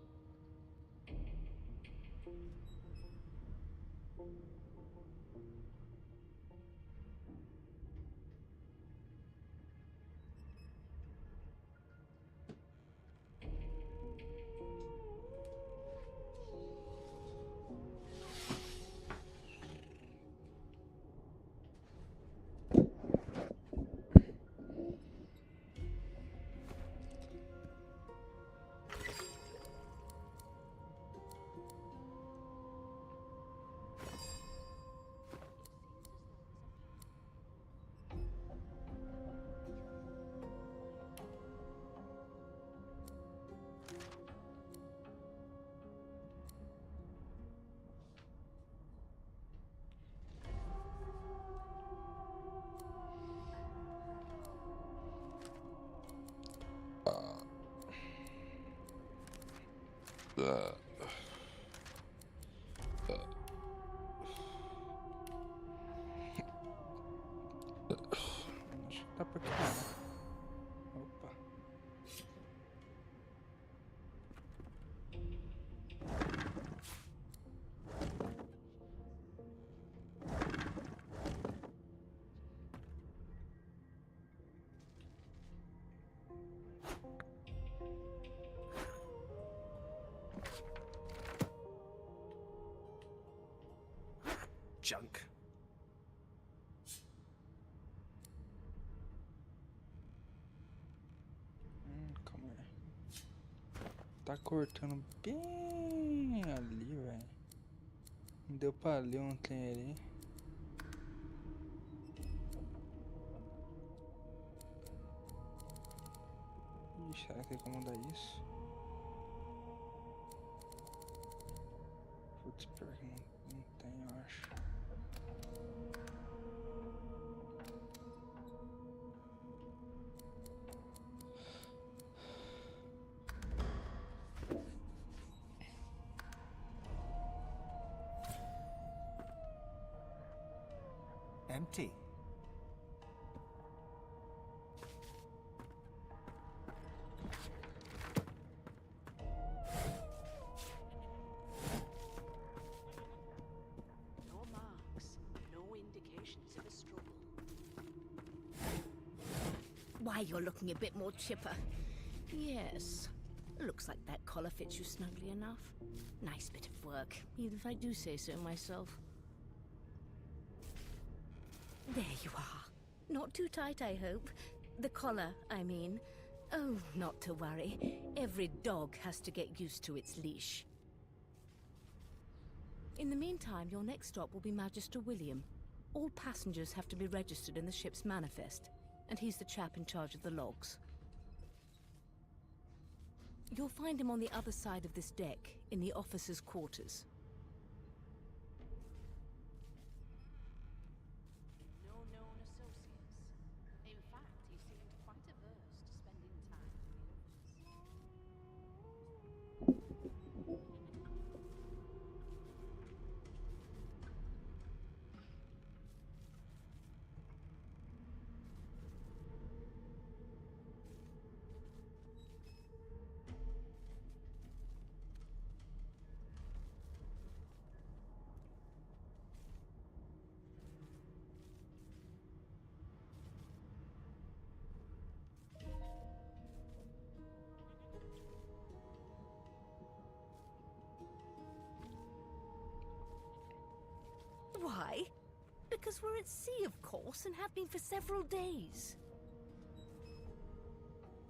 Acho que tá pra cá, né? Opa. Junk. Calma aí. Tá cortando bem ali, velho. Não deu pra ler um trem ali. Ixi, será que tem como mudar isso? Putz, pior que não tem, eu acho. Empty. No marks, no indications of a struggle. Why, you're looking a bit more chipper. Yes. Looks like that collar fits you snugly enough. Nice bit of work, even if I do say so myself. There you are. Not too tight, I hope. The collar, I mean. Oh, not to worry. Every dog has to get used to its leash. In the meantime, your next stop will be Magister William. All passengers have to be registered in the ship's manifest. and he's the chap in charge of the logs. You'll find him on the other side of this deck, in the officers' quarters. No known associates. In fact, he seemed quite averse to spending time with the others. Why? Because we're at sea, of course, and have been for several days.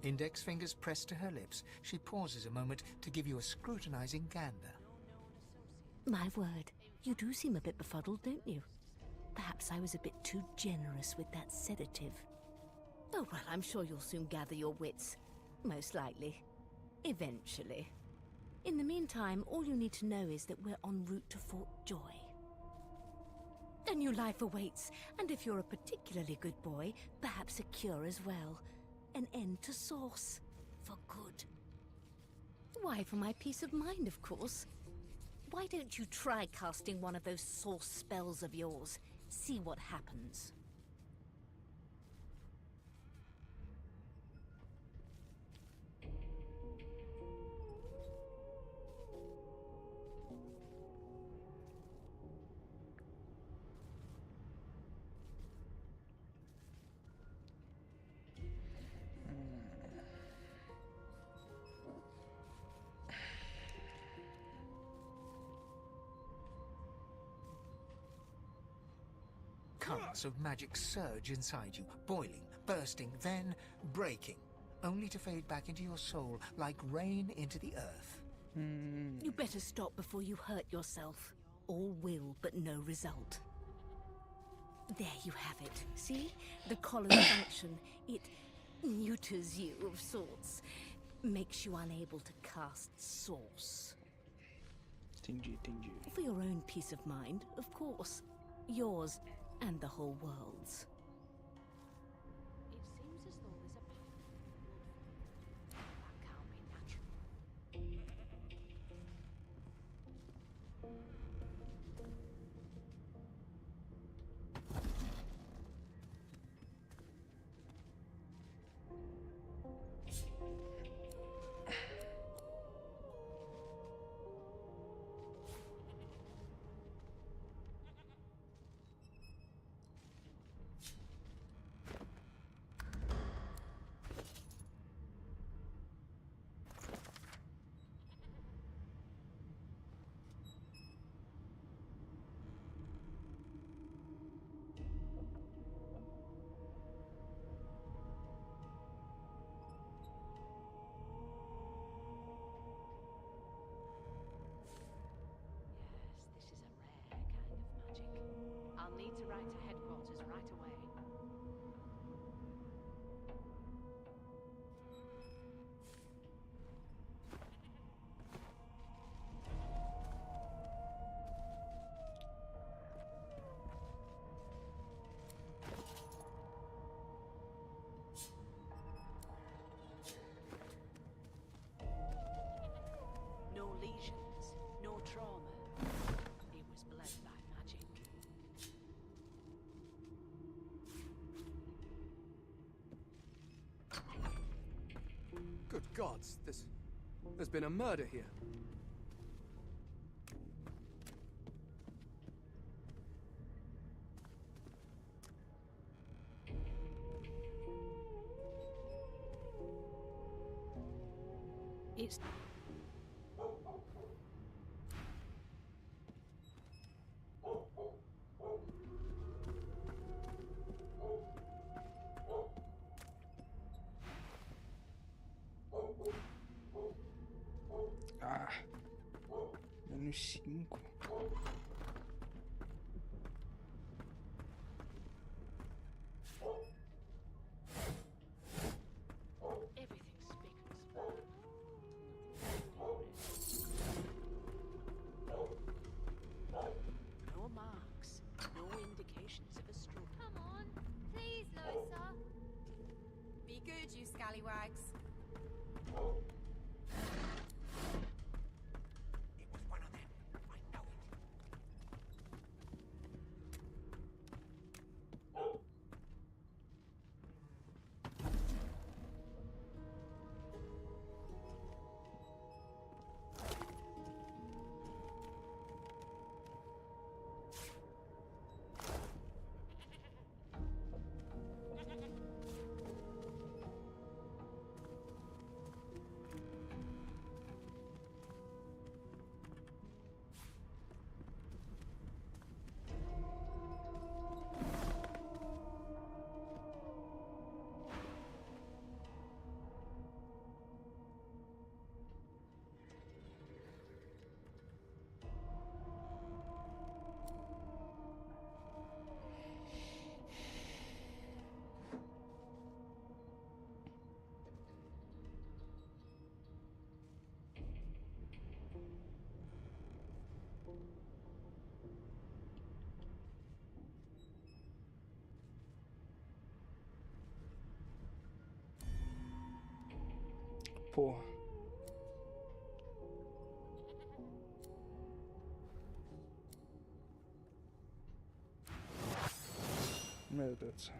Index fingers pressed to her lips, she pauses a moment to give you a scrutinizing gander. My word, you do seem a bit befuddled, don't you? Perhaps I was a bit too generous with that sedative. Oh, well, I'm sure you'll soon gather your wits. Most likely. Eventually. In the meantime, all you need to know is that we're en route to Fort Joy. A new life awaits, and if you're a particularly good boy, perhaps a cure as well. An end to Source. For good. Why, for my peace of mind, of course. Why don't you try casting one of those Source spells of yours? See what happens. Currents of magic surge inside you, boiling, bursting, then breaking, only to fade back into your soul like rain into the earth. You better stop before you hurt yourself. All will, but no result. There you have it. See? The collar's function. It neuters you of sorts. Makes you unable to cast Source. Entendi. For your own peace of mind, of course. Yours and the whole world's. It seems as though there's a pattern. That can't be natural. Yes, this is a rare kind of magic. I'll need to write to headquarters right away. No lesions, no trauma. He was blessed by magic. Good gods, there's been a murder here. It's... Ah, menos 5. scallywags. It was one of them. I know it. Porra. Meu Deus do céu.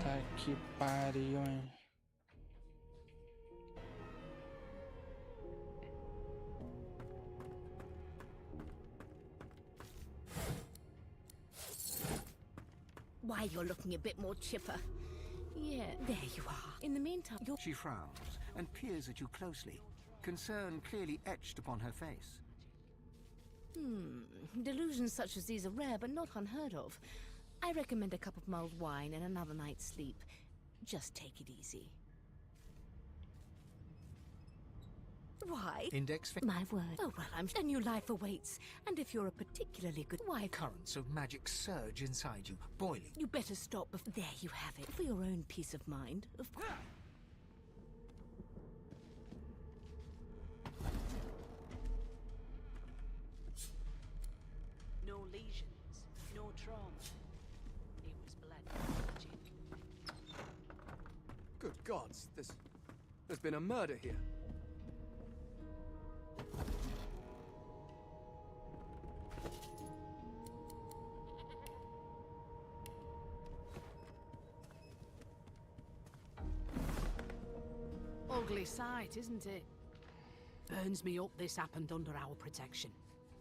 Tá que pariu, hein? Why, you're looking a bit more chipper. Yeah, there you are. In the meantime, you're... She frowns and peers at you closely, concern clearly etched upon her face. Delusions such as these are rare, but not unheard of. I recommend a cup of mulled wine and another night's sleep. Just take it easy. Why? Index My word. Oh, well, a new life awaits. And if you're a particularly good wife... currents of magic surge inside you, boiling. You better stop. There you have it. For your own peace of mind, of course. No lesions, no trauma. It was blood magic. Good gods, there's been a murder here. Ugly sight, isn't it? Burns me up this happened under our protection.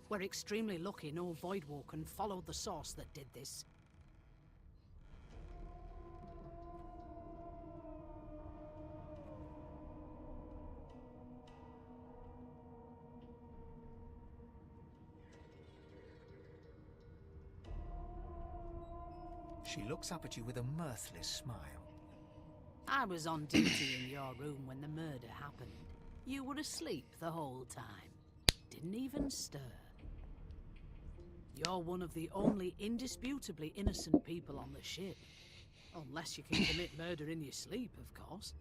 We're extremely lucky no Voidwalker followed the source that did this. She looks up at you with a mirthless smile. I was on duty in your room when the murder happened. You were asleep the whole time. Didn't even stir. You're one of the only indisputably innocent people on the ship. Unless you can commit murder in your sleep, of course.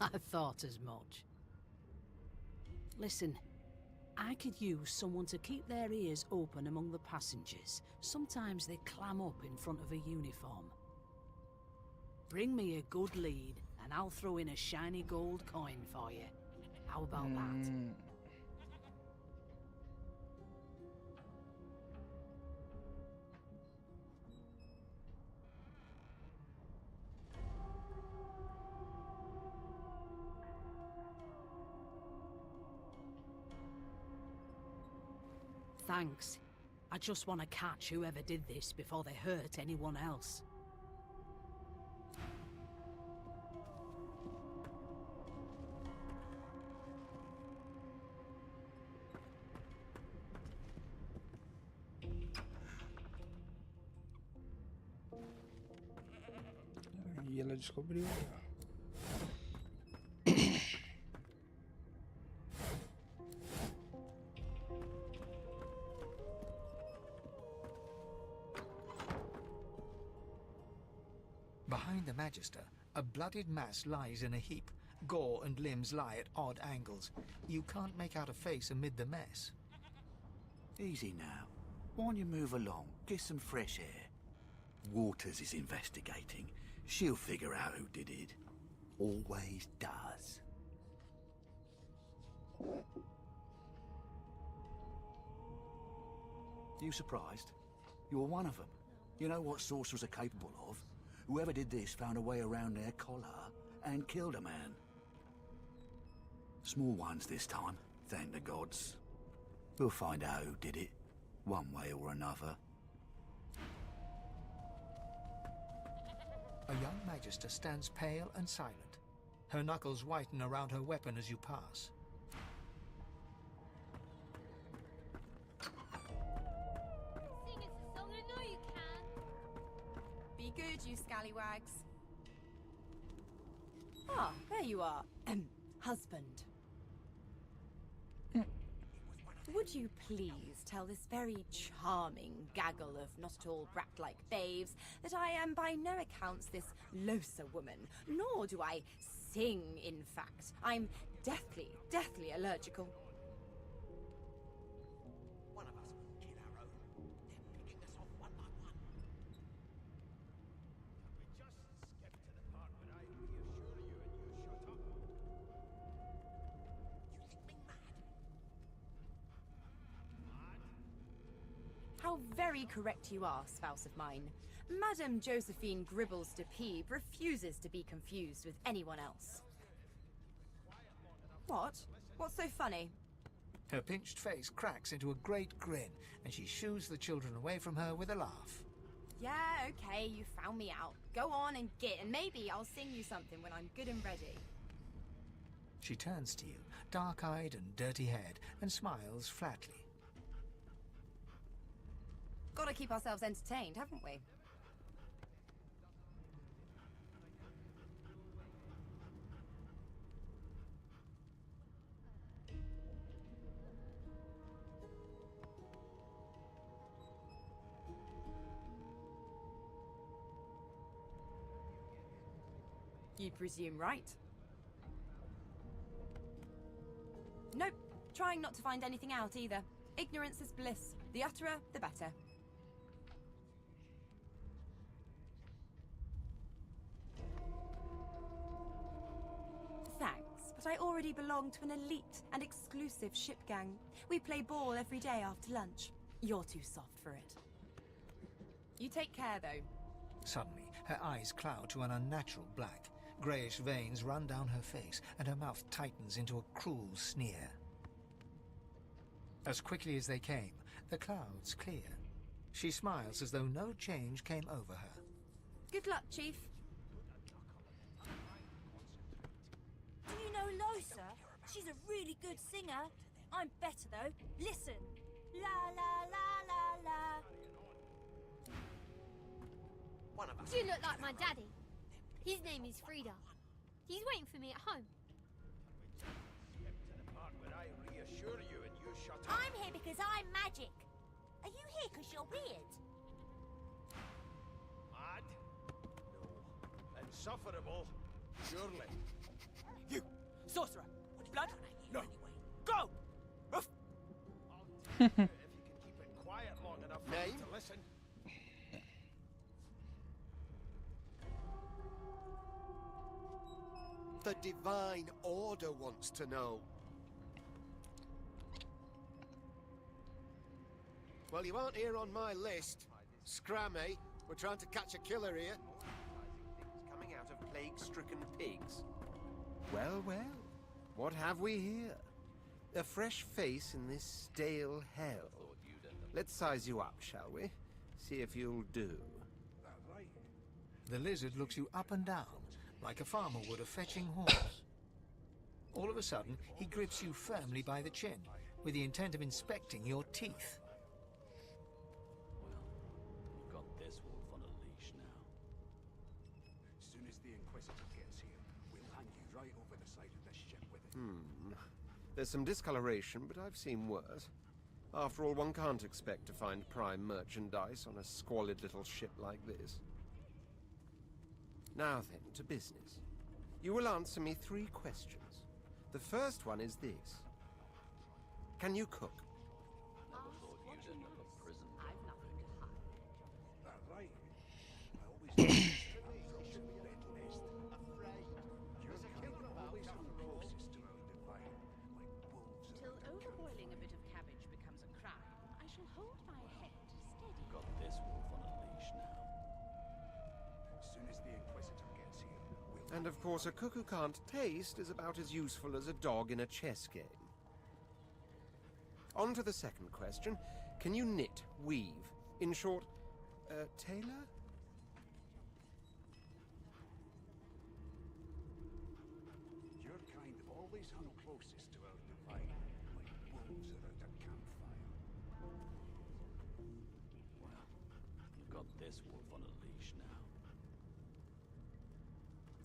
I thought as much. Listen, I could use someone to keep their ears open among the passengers. Sometimes they clam up in front of a uniform. Bring me a good lead, and I'll throw in a shiny gold coin for you. How about that? Thanks. I just want to catch whoever did this before they hurt anyone else. E ela descobriu. Behind the Magister, a bloodied mass lies in a heap. Gore and limbs lie at odd angles. You can't make out a face amid the mess. Easy now. Why don't you move along? Get some fresh air. Waters is investigating. She'll figure out who did it. Always does. You surprised? You're one of them. You know what sorcerers are capable of. Whoever did this found a way around their collar and killed a man. Small ones this time, thank the gods. We'll find out who did it, one way or another. A young Magister stands pale and silent. Her knuckles whiten around her weapon as you pass. Sing us a song, I know you can. Be good, you scallywags. Ah, there you are. Husband. Would you please tell this very charming gaggle of not-at-all brat-like babes that I am by no accounts this Losa woman, nor do I sing, in fact. I'm deathly allergical. One of us will kill our own. They're picking us off one by one. We just skipped to the part where I reassure you and you shut up. You think me mad? How very correct you are, spouse of mine. Madame Josephine Gribbles de Peeb refuses to be confused with anyone else. What? What's so funny? Her pinched face cracks into a great grin, and she shoos the children away from her with a laugh. Yeah, okay, you found me out. Go on and git, and maybe I'll sing you something when I'm good and ready. She turns to you, dark-eyed and dirty-haired, and smiles flatly. Gotta keep ourselves entertained, haven't we? You presume right. Nope. Trying not to find anything out either. Ignorance is bliss. The utterer, the better. Thanks, but I already belong to an elite and exclusive ship gang. We play ball every day after lunch. You're too soft for it. You take care, though. Suddenly, her eyes cloud to an unnatural black. Greyish veins run down her face, and her mouth tightens into a cruel sneer. As quickly as they came, the clouds clear. She smiles as though no change came over her. Good luck, Chief. Do you know Losa? She's a really good singer. I'm better though. Listen. La la la la la. One of us. You look like my daddy. His name is Frida. He's waiting for me at home. Skip to the part where I reassure you and you shut up. I'm here because I'm magic. Are you here because you're weird? Mad? No. Insufferable? Surely. You! Sorcerer! Blood? No. Go! If you can keep it quiet long enough for me to listen. The Divine Order wants to know. Well, you aren't here on my list. Scrammy, we're trying to catch a killer here. Coming out of plague-stricken pigs. Well, well, what have we here? A fresh face in this stale hell. Let's size you up, shall we? See if you'll do. The lizard looks you up and down, like a farmer would a fetching horse. All of a sudden, he grips you firmly by the chin, with the intent of inspecting your teeth. You've got this wolf on a leash now. As soon as the Inquisitor gets here, we'll hang you right over the side of this ship with it. There's some discoloration, but I've seen worse. After all, one can't expect to find prime merchandise on a squalid little ship like this. Now then, to business. You will answer me 3 questions. The first one is this. Can you cook? Never thought you'd end up a prison convict. That right? I always knew you should be red list. Afraid. Your kind always come closest to our divine, like wolves. Till overboiling a bit of cabbage becomes a crime, I shall hold my head steady. You've got this wolf on a leash now. As soon as the Inquisitor gets here, we'll... And of course, a cook who can't taste is about as useful as a dog in a chess game. On to the second question. Can you knit, weave? In short, tailor? Your kind always hung closest to our divine, like wolves around a campfire. Well, you've got this wolf on a leash now.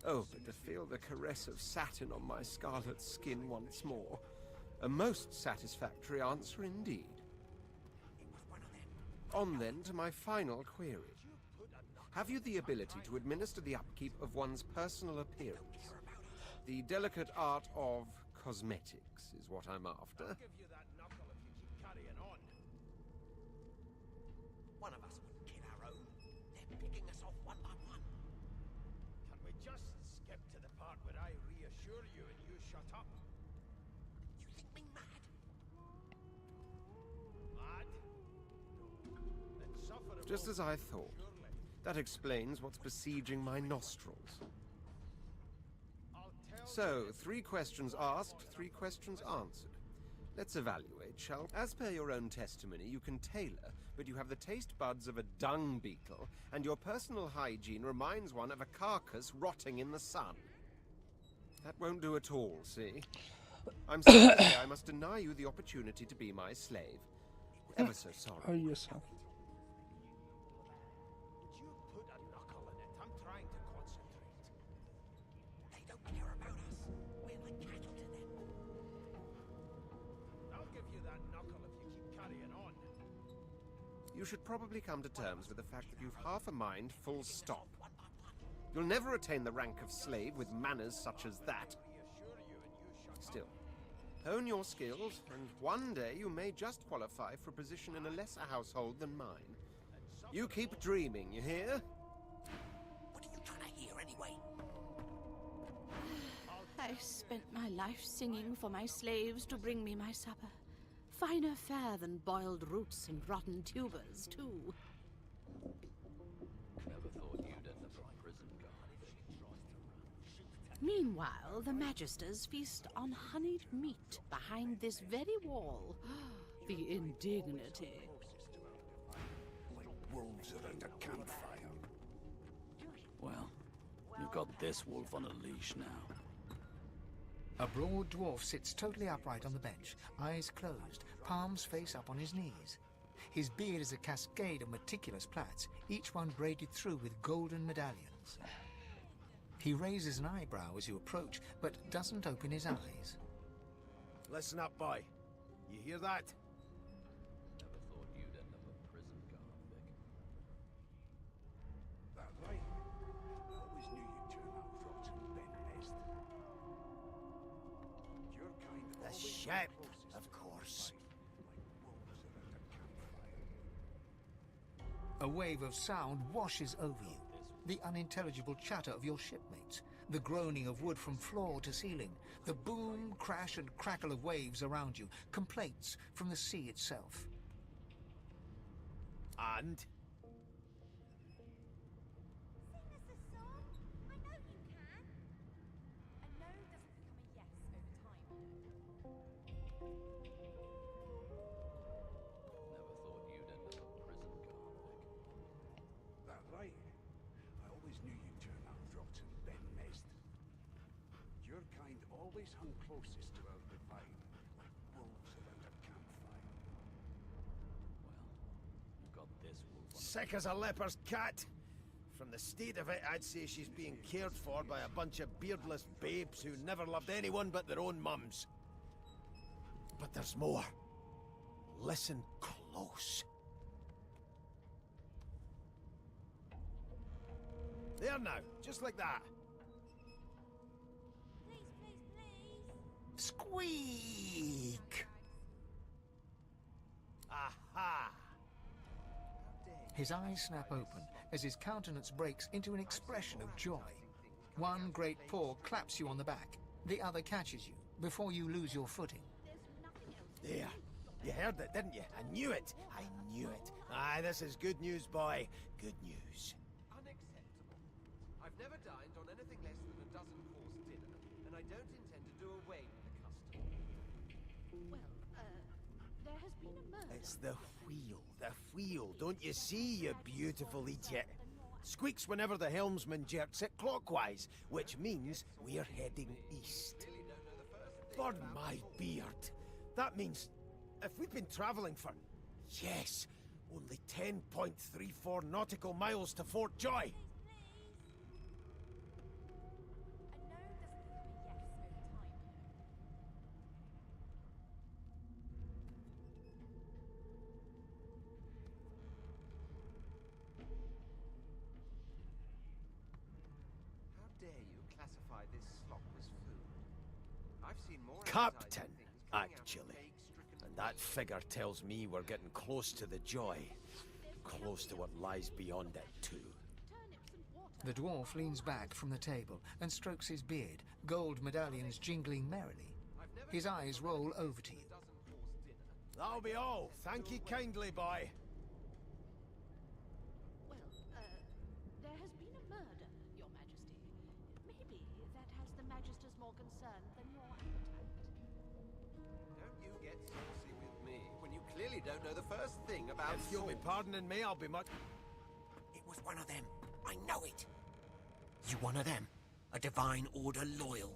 Oh, but to feel the caress of satin on my scarlet skin once more. A most satisfactory answer indeed. On then to my final query. Have you the ability to administer the upkeep of one's personal appearance? The delicate art of cosmetics is what I'm after. I'll give you that knuckle if you keep carrying on. One of us wouldn't kill our own. They're picking us off one by one. Can we just skip to the part where I reassure you and you shut up? You think me mad? Mad? No. Insufferable. Just as I thought. That explains what's besieging my nostrils. So, 3 questions asked, 3 questions answered. Let's evaluate, shall we? As per your own testimony, you can tailor, but you have the taste buds of a dung beetle, and your personal hygiene reminds one of a carcass rotting in the sun. That won't do at all, see? I'm sorry to say I must deny you the opportunity to be my slave. Ever so sorry. Oh, yourself. Would you put a knuckle in it? I'm trying to concentrate. They don't care about us. We're like cattle to them. I'll give you that knuckle if you keep carrying on. You should probably come to terms with the fact that you've half a mind, full stop. You'll never attain the rank of slave with manners such as that. Still, hone your skills, and one day you may just qualify for a position in a lesser household than mine. You keep dreaming, you hear? What are you trying to hear anyway? I spent my life singing for my slaves to bring me my supper. Finer fare than boiled roots and rotten tubers, too. Never thought you'd end up a prison convict. Meanwhile, the Magisters feast on honeyed meat behind this very wall. The indignity. Like wolves around a campfire. Well, you've got this wolf on a leash now. A broad dwarf sits totally upright on the bench, eyes closed, palms face up on his knees. His beard is a cascade of meticulous plaits, each one braided through with golden medallions. He raises an eyebrow as you approach, but doesn't open his eyes. Listen up, boy. You hear that? Never thought you'd end up a prison convict. That right? I always knew you'd turn out rotten bednest. Your kind The always ship, come closest of to course. like wolves around a campfire. A wave of sound washes over you. The unintelligible chatter of your shipmates, the groaning of wood from floor to ceiling, the boom, crash and crackle of waves around you, complaints from the sea itself. And? Sing us a song. I know you can. A no doesn't become a yes over time, you know. Never thought you'd end up a prison convict. That right? I always knew you'd turn out rotten, Ben Mist. Your kind always hung closest to our divine, like wolves around a campfire. You've got this wolf on Sick as a leper's cat. From the state of it, I'd say she's being cared for by a bunch of beardless babes who never loved anyone but their own mums. But there's more. Listen close. There now, just like that. Please, please, please. Squeak! Aha! His eyes snap open as his countenance breaks into an expression of joy. One great paw claps you on the back. The other catches you before you lose your footing. There. You heard it, didn't you? I knew it. I knew it. Aye, this is good news, boy. Good news. Unacceptable. I've never dined on anything less than a dozen-course dinner, and I don't intend to do away with the custom. Well, there has been a murder. It's the wheel. The wheel. Don't you see, you beautiful idiot? Squeaks whenever the helmsman jerks it clockwise, which means we're heading east. Burn my beard. That means if we've been travelling for, yes, only 10.34 nautical miles to Fort Joy. How dare you classify this slop as food? I've seen more Captain, appetizing things coming out of actually. plague-stricken And that figure tells me we're getting close to the Joy. Close to what lies beyond it, too. The dwarf leans back from the table and strokes his beard, gold medallions jingling merrily. His eyes roll over to you. That'll be all. Thank you kindly, boy. Well, there has been a murder, Your Majesty. Maybe that has the Magister's more concern than your appetite. Don't you get saucy with me when you clearly don't know the first thing about If you'll be pardoning me, I'll be much... It was one of them. I know it. You one of them? A Divine Order loyal?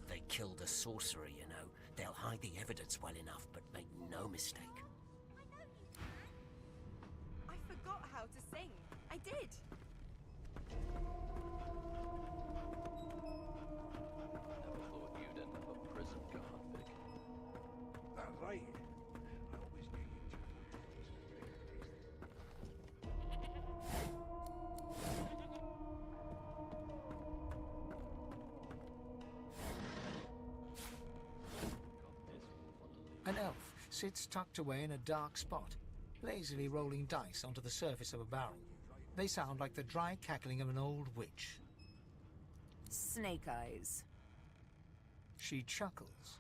They killed a sorcerer, you know. They'll hide the evidence well enough, but make no mistake. I forgot how to sing. I did. Never thought you'd end up a prison convict. That right? I always knew you'd turn out An elf sits tucked away in a dark spot, lazily rolling dice onto the surface of a barrel. They sound like the dry cackling of an old witch. Snake eyes. She chuckles.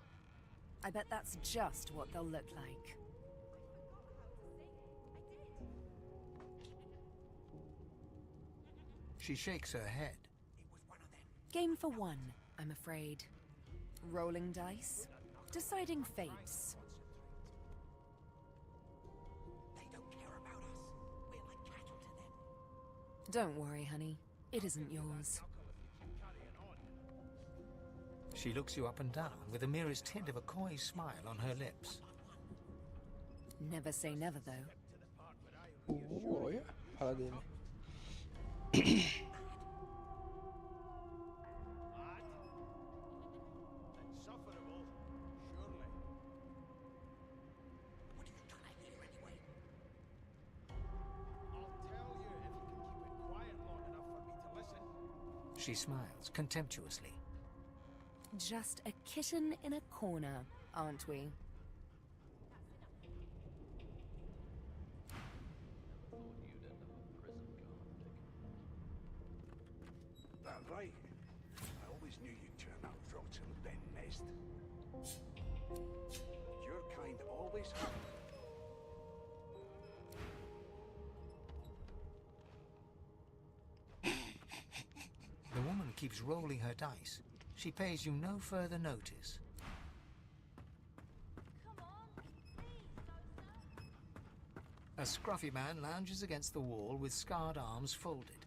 I bet that's just what they'll look like. She shakes her head. Game for one, I'm afraid. Rolling dice. Deciding fates. Don't worry, honey. It isn't yours. She looks you up and down with the merest hint of a coy smile on her lips. Never say never, though. Olha, fala dele. She smiles contemptuously. Just a kitten in a corner, aren't we? that right? I always messed. Your kind always have. The woman keeps rolling her dice. She pays you no further notice. A scruffy man lounges against the wall with scarred arms folded.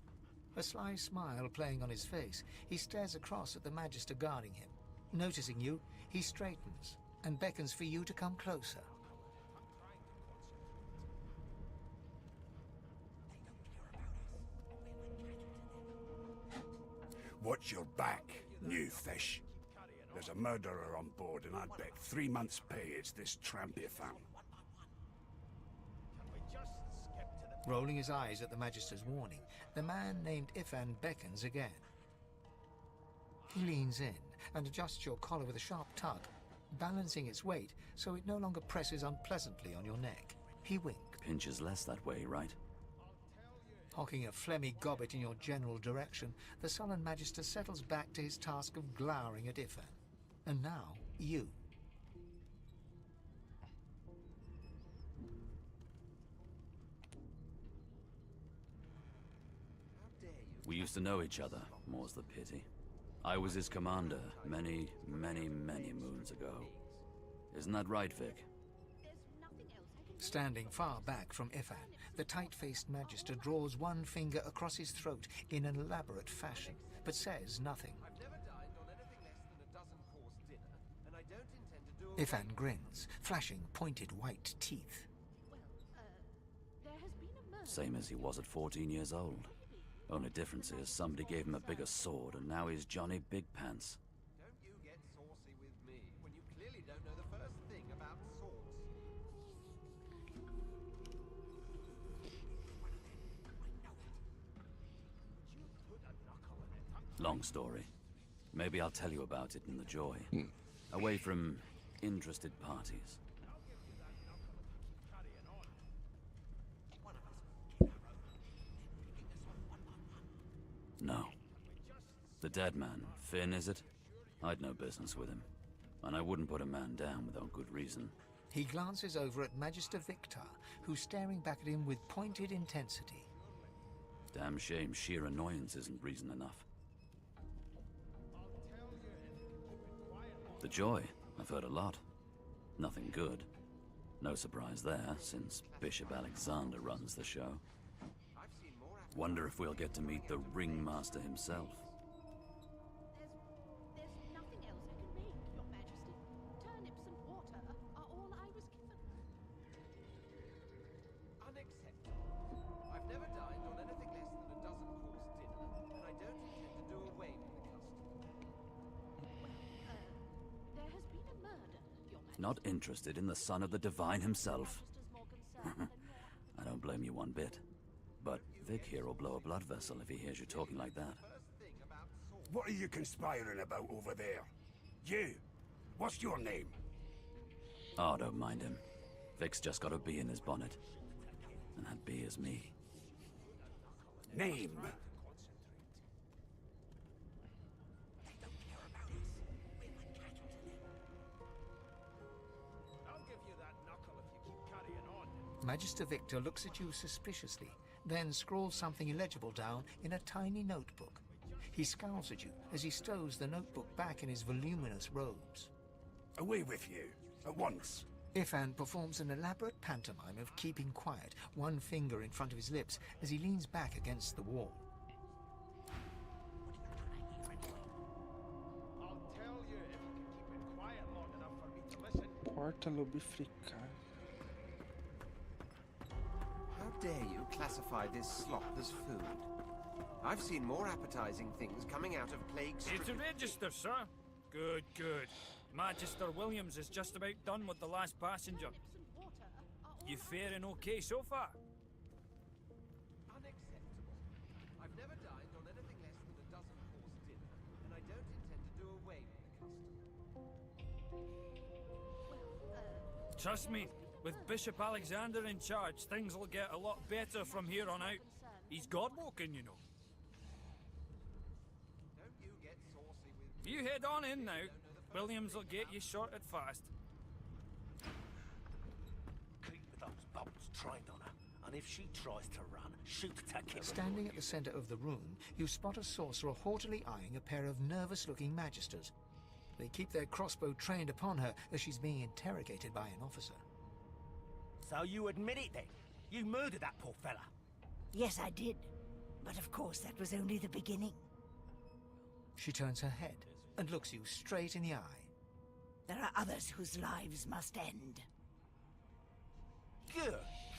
A sly smile playing on his face, he stares across at the Magister guarding him. Noticing you, he straightens and beckons for you to come closer. Watch your back, new fish. There's a murderer on board, and I'd bet 3 months' pay it's this tramp you found. Rolling his eyes at the Magister's warning, the man named Ifan beckons again. He leans in and adjusts your collar with a sharp tug, balancing its weight so it no longer presses unpleasantly on your neck. He winks. Pinches less that way, right? Hocking a phlegmy gobbet in your general direction, the sullen Magister settles back to his task of glowering at Ifan. And now, you. We used to know each other, more's the pity. I was his commander many, many, many moons ago. Isn't that right, Vic? Standing far back from Ifan, the tight-faced Magister draws one finger across his throat in an elaborate fashion, but says nothing. I've never dined on anything less than a dozen-course dinner, and I don't intend to do Ifan grins, flashing pointed white teeth. There has been a murder. Same as he was at 14 years old. Only difference is somebody gave him a bigger sword and now he's Johnny Big Pants. Don't you get saucy with me when you clearly don't know the first thing about swords. Long story. Maybe I'll tell you about it in the Joy. Away from interested parties. No. The dead man, Finn, is it? I'd no business with him. And I wouldn't put a man down without good reason. He glances over at Magister Victor, who's staring back at him with pointed intensity. Damn shame sheer annoyance isn't reason enough. The Joy, I've heard a lot. Nothing good. No surprise there, since Bishop Alexander runs the show. Wonder if we'll get to meet the ringmaster himself. There's nothing else I can make, Your Majesty. Turnips and water are all I was given. Unacceptable. I've never dined on anything less than a dozen-course dinner, and I don't intend to do away with the custom. There has been a murder, Your Majesty. Not interested in the son of the divine himself. More concerned than I don't blame you one bit. But Vic here will blow a blood vessel if he hears you talking like that. What are you conspiring about over there? You! What's your name? Oh, don't mind him. Vic's just got a bee in his bonnet. And that bee is me. Name? I'll give you that knuckle if you keep carrying on. Magister Victor looks at you suspiciously, then scrawls something illegible down in a tiny notebook. He scowls at you as he stows the notebook back in his voluminous robes. Away with you, at once. Ifan performs an elaborate pantomime of keeping quiet, one finger in front of his lips as he leans back against the wall. I'll tell you if you can keep it quiet long enough for me to listen. Porta lubrificada. How dare you classify this slop as food? I've seen more appetizing things coming out of plague It's a register, sir. Good, good. Magister Williams is just about done with the last passenger. You faring okay so far? Unacceptable. I've never dined on anything less than a dozen-course dinner, and I don't intend to do away with the custom. Trust me, with Bishop Alexander in charge, things will get a lot better from here on out. He's God-woken, you know. Don't you get saucy with me. You head on in now. Williams will get you sorted fast. Keep those bolts trained on her, and if she tries to run, shoot to kill her. Standing at the center of the room, you spot a sorcerer haughtily eyeing a pair of nervous-looking magisters. They keep their crossbow trained upon her as she's being interrogated by an officer. So you admit it then? You murdered that poor fella? Yes, I did. But of course, that was only the beginning. She turns her head and looks you straight in the eye. There are others whose lives must end. Good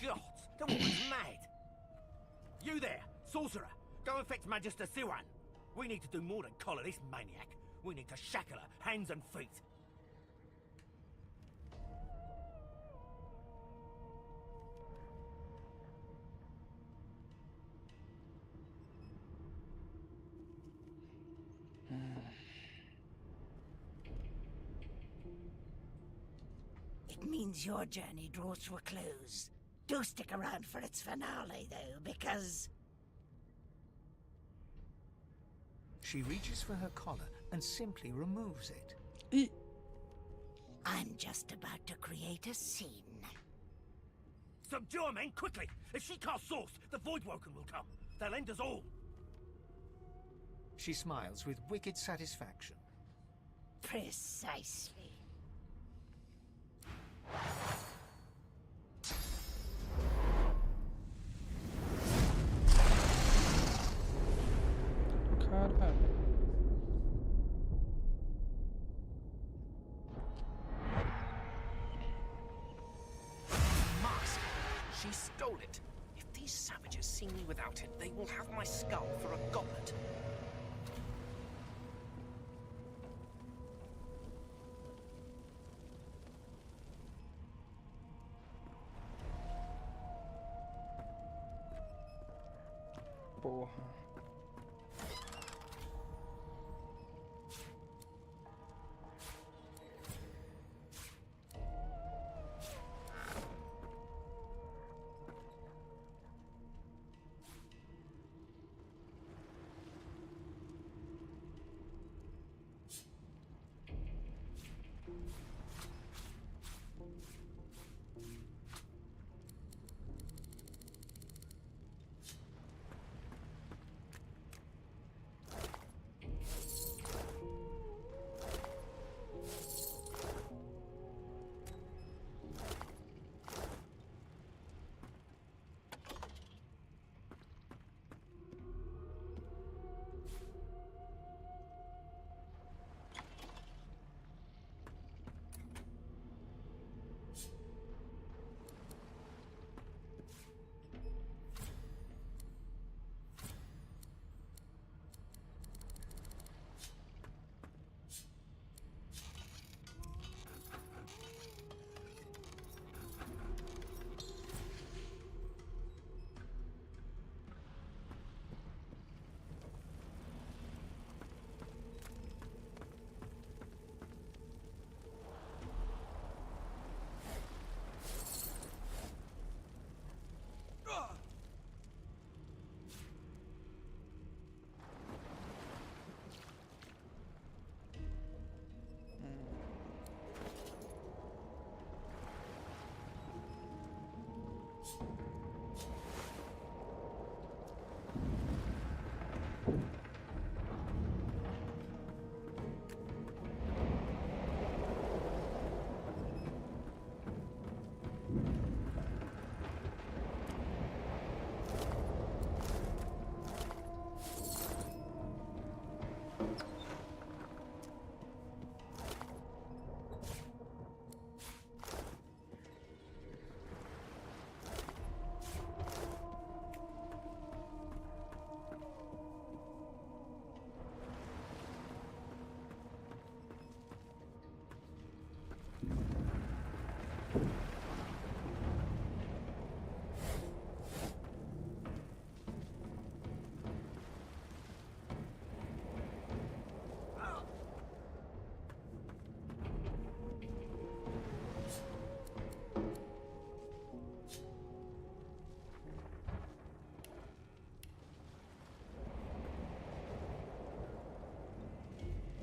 God! The woman's mad! You there, sorcerer! Go and fetch Magister Siwan! We need to do more than collar this maniac. We need to shackle her, hands and feet. It means your journey draws to a close. Do stick around for its finale, though, because... She reaches for her collar and simply removes it. I'm just about to create a scene. Subdue her, men, quickly! If she casts Source, the Voidwoken will come. They'll end us all. She smiles with wicked satisfaction. Precisely. Caralho. Mask! She stole it. If these savages see me without it, they will have my skull for a goblet. Porra.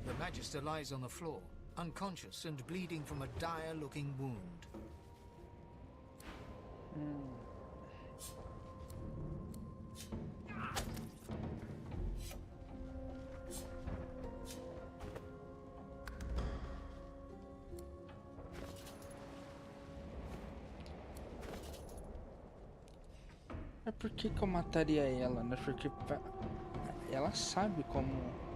The Magister lies on the floor, unconscious and bleeding from a dire-looking wound. É por que eu mataria ela, né? Porque ela sabe como.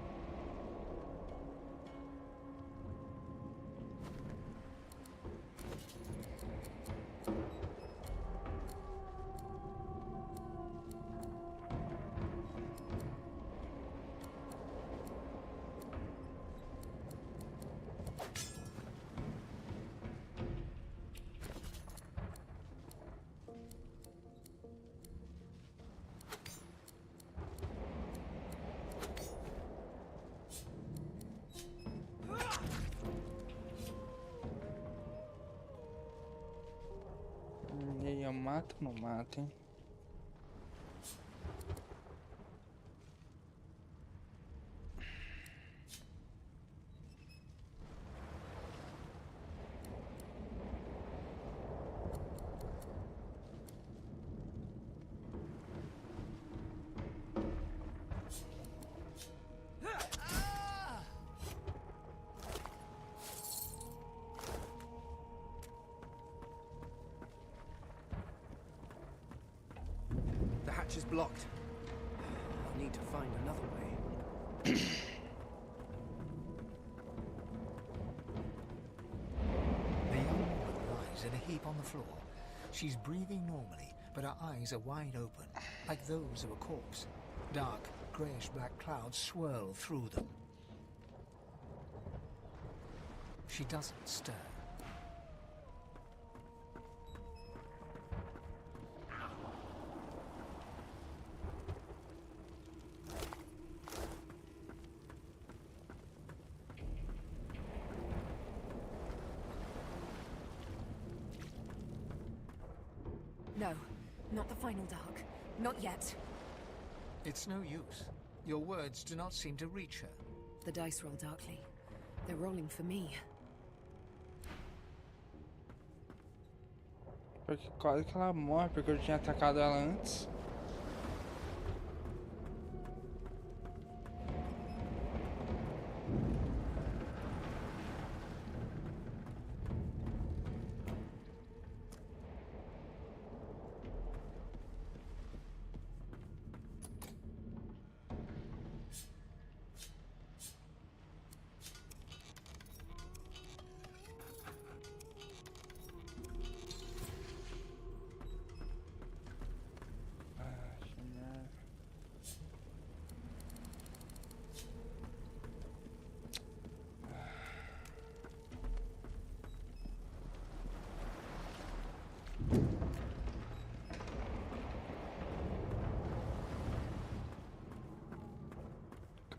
E aí, eu mato ou não mato, hein? The hatch is blocked. I need to find another way. The young woman lies in a heap on the floor. She's breathing normally, but her eyes are wide open, like those of a corpse. Dark, greyish-black clouds swirl through them. She doesn't stir. No, not the final dark. Not yet. It's no use. Your words do not seem to reach her. The dice roll darkly. They're rolling for me. Porque quase que ela morre, porque eu tinha atacado ela antes.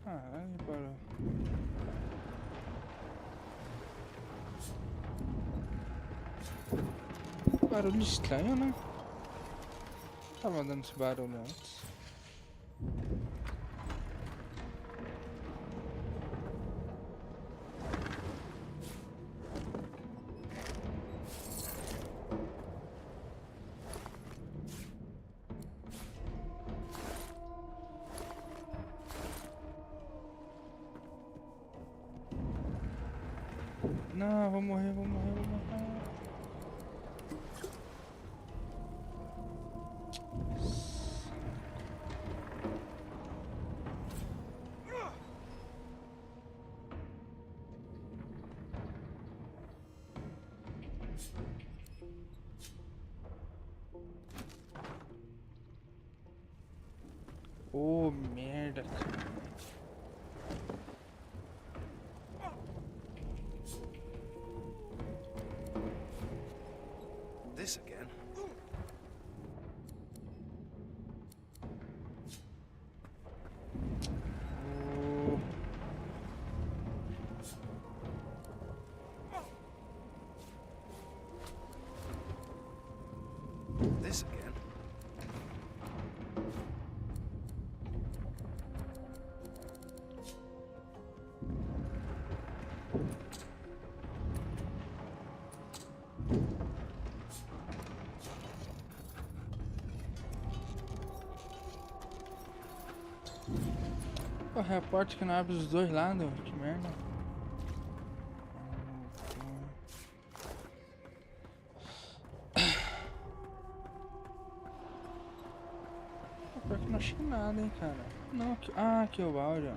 Caralho, parou. Barulho estranho, né? Tava dando esse barulho antes. Não, vou morrer, vou morrer, vou morrer. Oh, merda, cara. This again. This again. Porra, é a porta que não abre dos dois lados, que merda. Pior que não achei nada, hein, cara. Não, aqui... Ah, aqui é o áudio.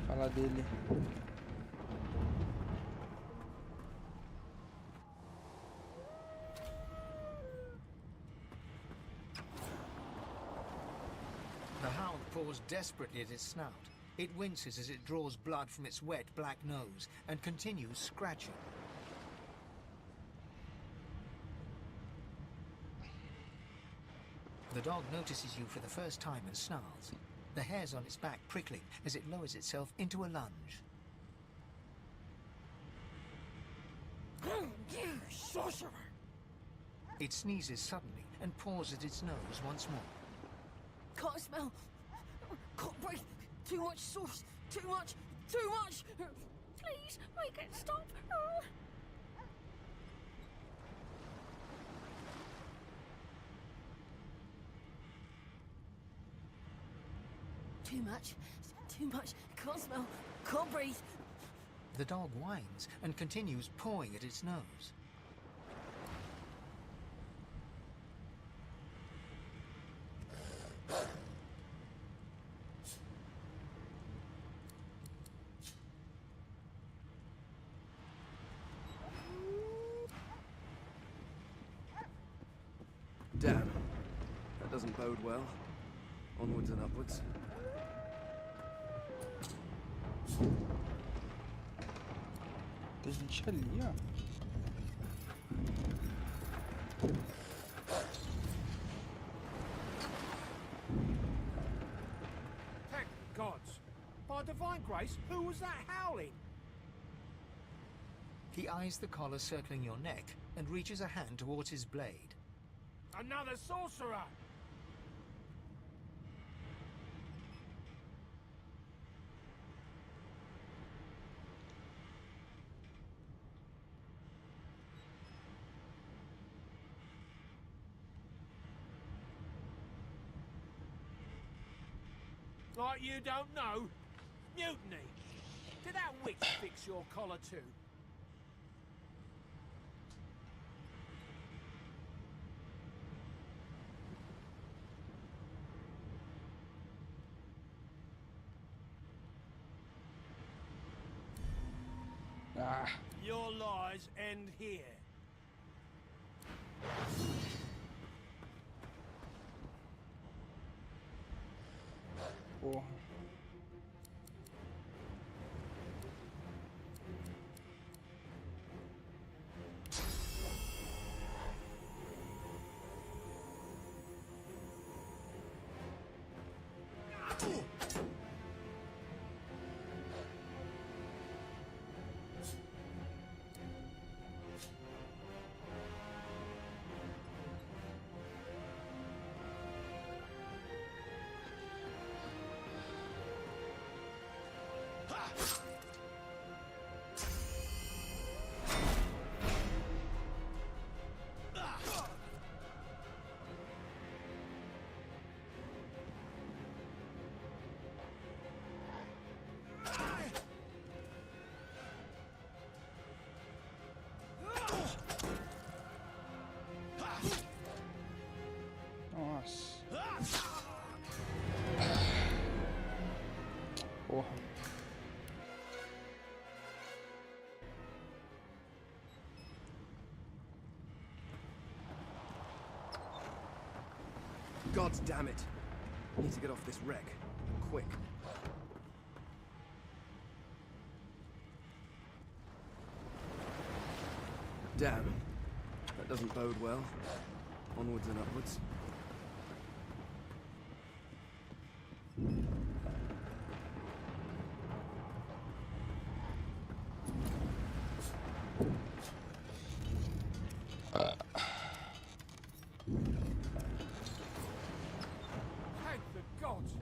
Fala dele. The hound paws desperately at its snout. It winces as it draws blood from its wet black nose and continues scratching. The dog notices you for the first time and snarls, the hairs on its back prickling as it lowers itself into a lunge. You sorcerer! It sneezes suddenly and paws at its nose once more. Can't smell. Can't breathe. Too much sauce. Too much. Too much. Please, make it stop. Too much. Too much. Can't smell. Can't breathe. The dog whines and continues pawing at its nose. Damn. That doesn't bode well. Onwards and upwards. Tem gente ali, ó. Thank gods! By divine grace, who was that howling? He eyes the collar circling your neck and reaches a hand towards his blade. Another sorcerer! Like you don't know? Mutiny! Did that witch fix your collar too? Ah. Your lies end here. Porra. Nossa. Porra. God damn it. Need to get off this wreck. Quick. Damn. That doesn't bode well. Onwards and upwards. Thank the gods!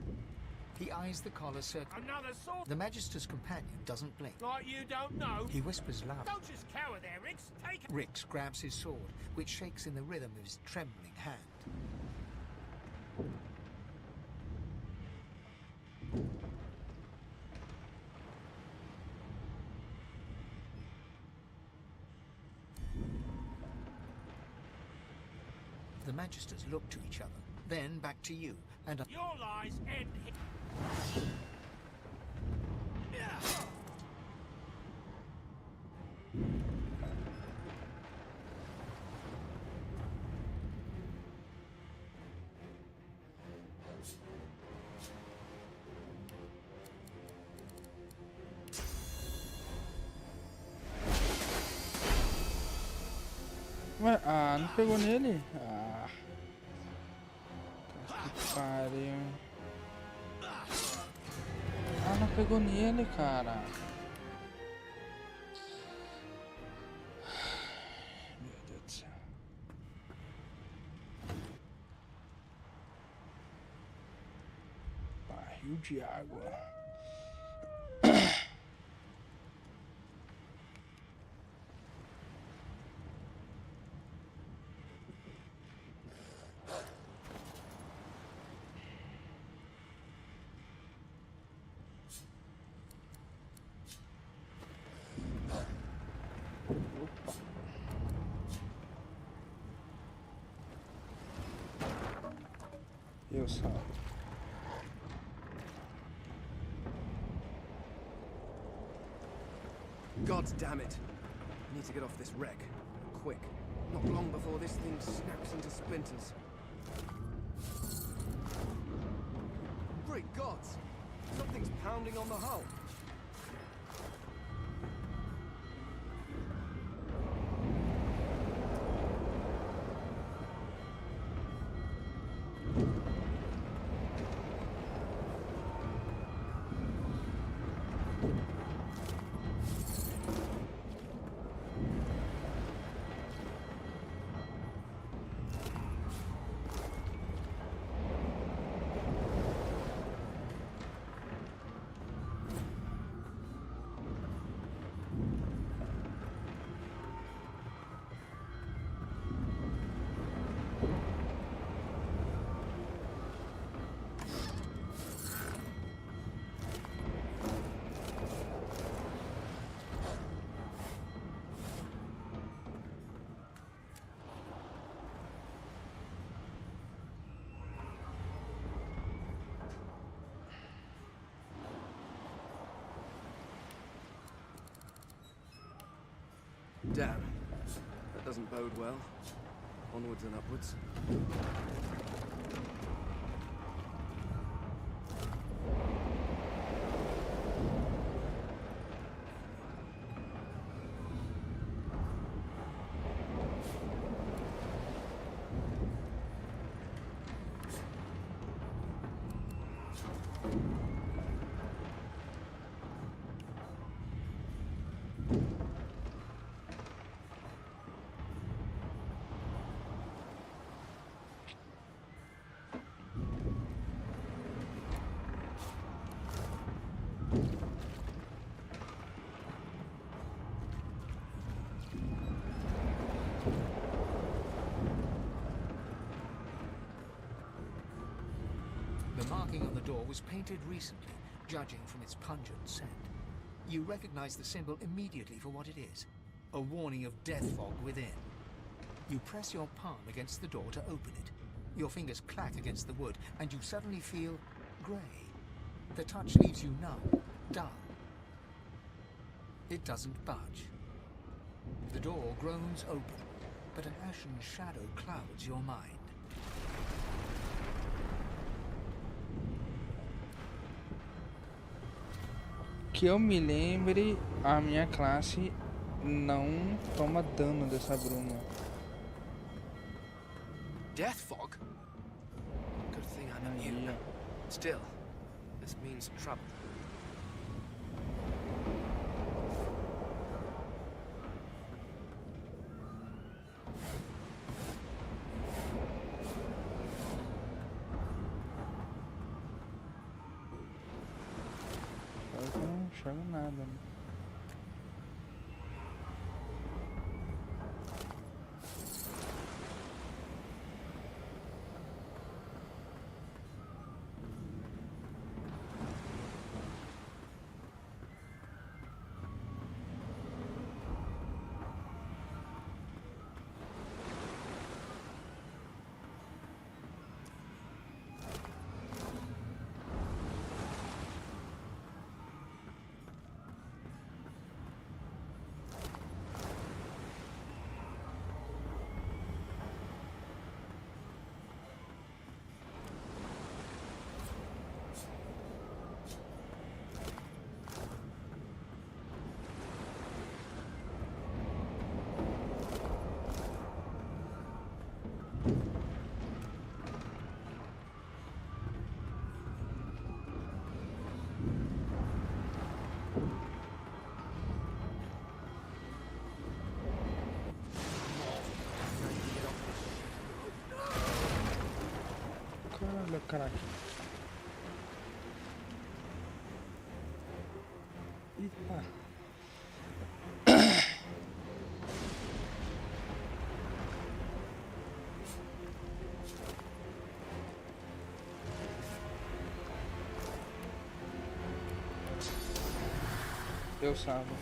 He eyes the collar circling. Another sword! The Magister's companion doesn't blink. Like you don't know? He whispers loud. Don't just cower there, Rix. Take it. Rix grabs his sword, which shakes in the rhythm of his trembling hand. The Magisters look to each other, then back to you, and... Your lies end here. Ué, ah, não pegou nele? Ah. Que pariu. Ah, não pegou nele, cara. Meu Deus do céu. Barril de água. Eu salvo. God damn it! I need to get off this wreck. Quick. Not long before this thing snaps into splinters. Great gods! Something's pounding on the hull. Damn. That doesn't bode well. Onwards and upwards. The marking on the door was painted recently, judging from its pungent scent. You recognize the symbol immediately for what it is, a warning of death fog within. You press your palm against the door to open it. Your fingers clack against the wood, and you suddenly feel grey. The touch leaves you numb, dull. It doesn't budge. The door groans open, but an ashen shadow clouds your mind. Que eu me lembre, a minha classe não toma dano dessa bruma. Death fog? Good thing I'm immune. Still, this means trouble. Eu não enxergo nada, né? meu craque. Eita. Eu salvo.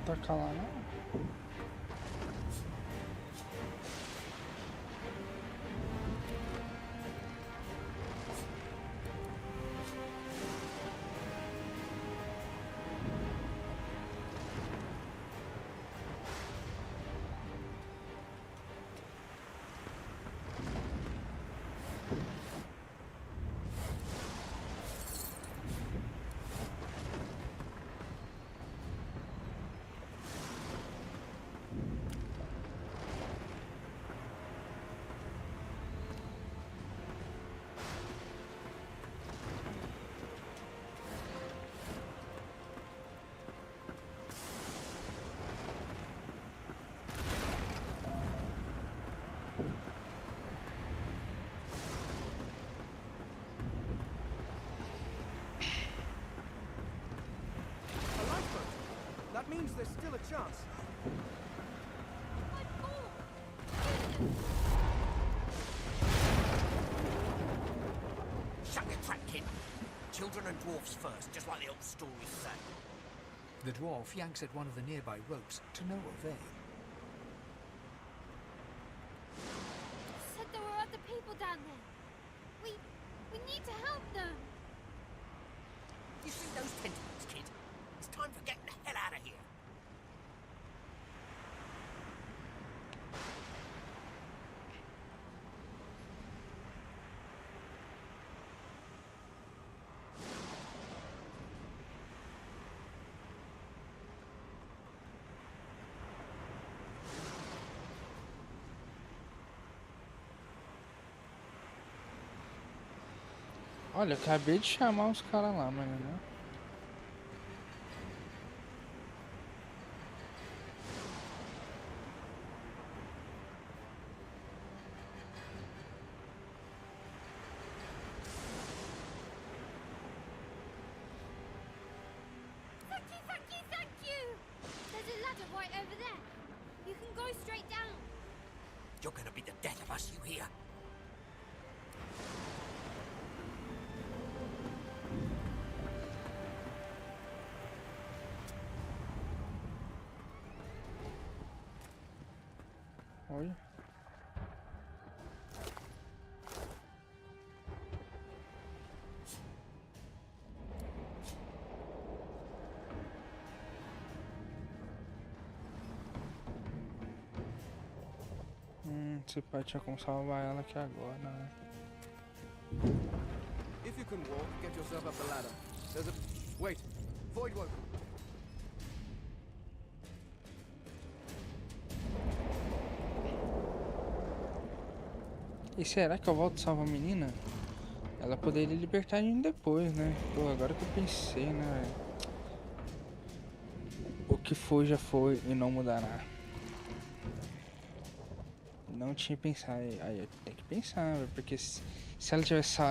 Tacar lá não. That means there's still a chance. Shut your trap, kid. Children and dwarfs first, just like the old stories say. The dwarf yanks at one of the nearby ropes to no avail. Said there were other people down there. We need to help them. You see those tentacles, kid? It's time for getting the hell out of here. Olha, acabei de chamar os caras lá, mano, né? Thank you! There's a ladder right over there. You can go straight down. You're gonna be the death of us, you hear? Olha. Esse pai tinha como salvar ela aqui agora, né? If you can walk, get yourself up the ladder. There's a... Wait. Void woke. E será que eu volto e salvo a menina? Ela poderia libertar a gente depois, né? Pô, agora que eu pensei, né? O que foi já foi e não mudará. Não tinha pensado. Aí eu tenho que pensar, véio, porque se ela tivesse.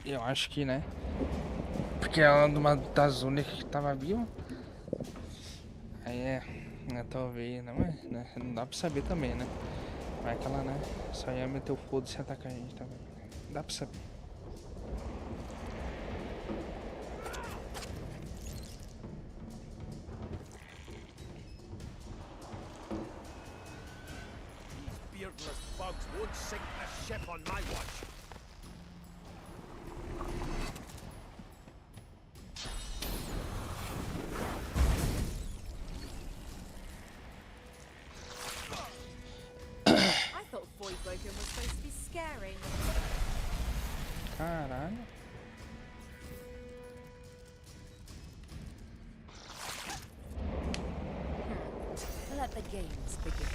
Eu acho que, né? Porque ela é uma das únicas que tava viva. Aí talvez, não é? Né? Não dá pra saber também, né? Vai que ela, né? Só ia meter o foda-se e atacar a gente também. Dá pra saber. Beardless bugs won't sink a ship on my watch. I thought Voidwoken was supposed to be scary. Caralho. Let the games begin.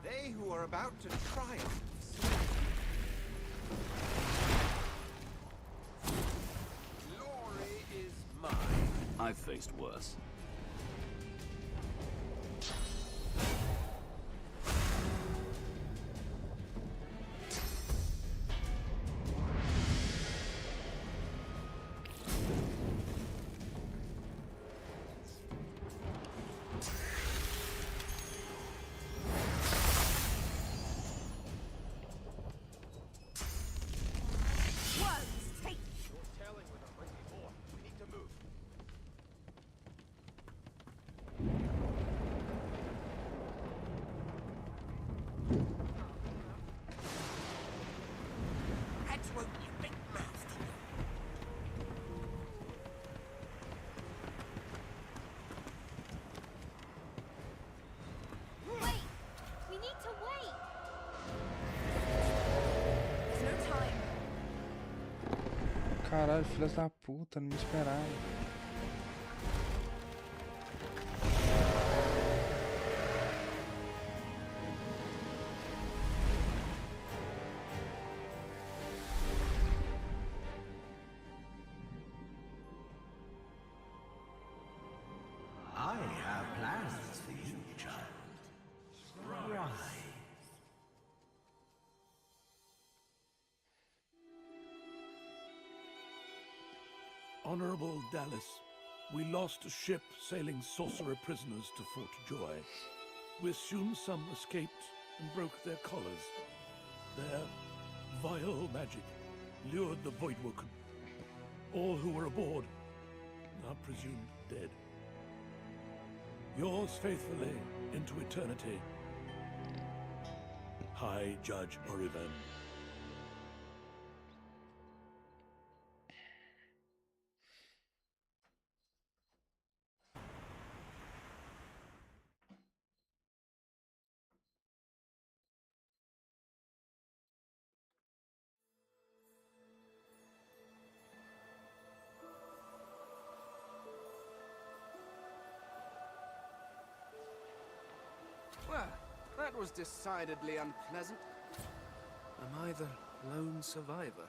They who are about to triumph. Glory is mine. I've faced worse. Wait! We need to wait! There's no time. Caralho, filhas da puta, não me esperaram. I have plans for you, child. Rise. Honorable Dallas, we lost a ship sailing sorcerer prisoners to Fort Joy. We assume some escaped and broke their collars. Their vile magic lured the Voidwoken. All who were aboard are presumed dead. Yours faithfully into eternity, High Judge Oriven. Well, that was decidedly unpleasant. Am I the lone survivor?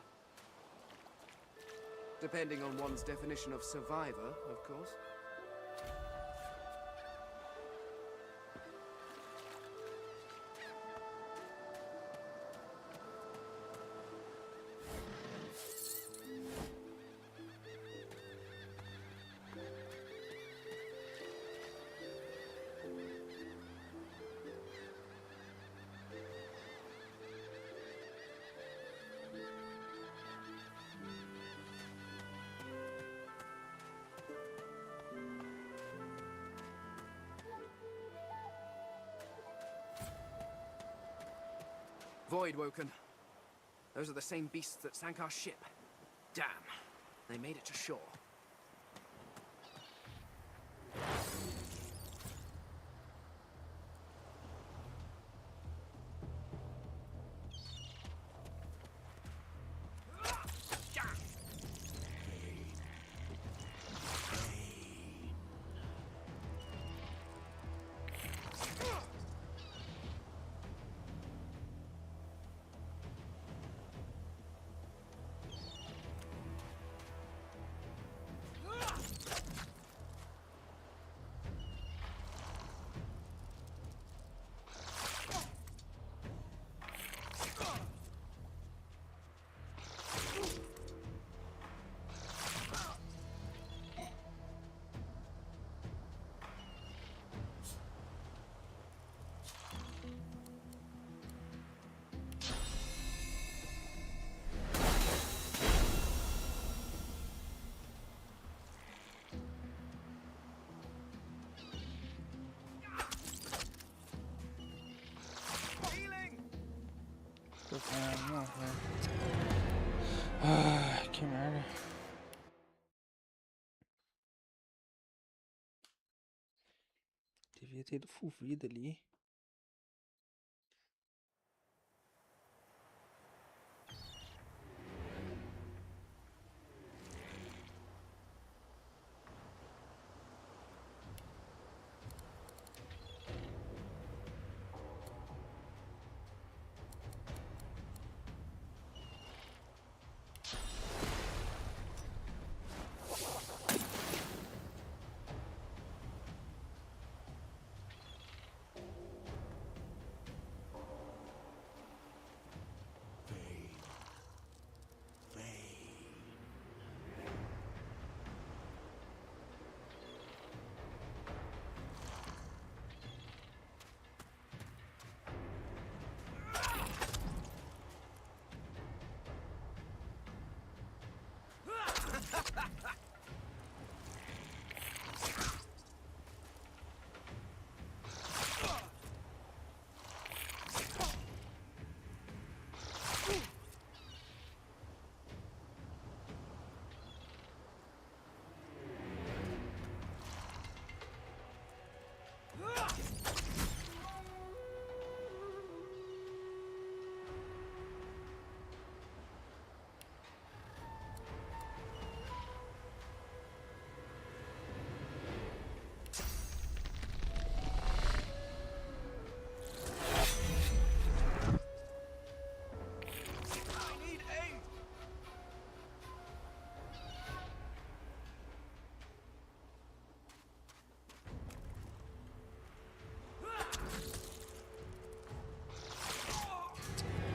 Depending on one's definition of survivor, of course. Voidwoken. Those are the same beasts that sank our ship. Damn. They made it to shore. Ah, que merda. Devia ter ido full vida ali.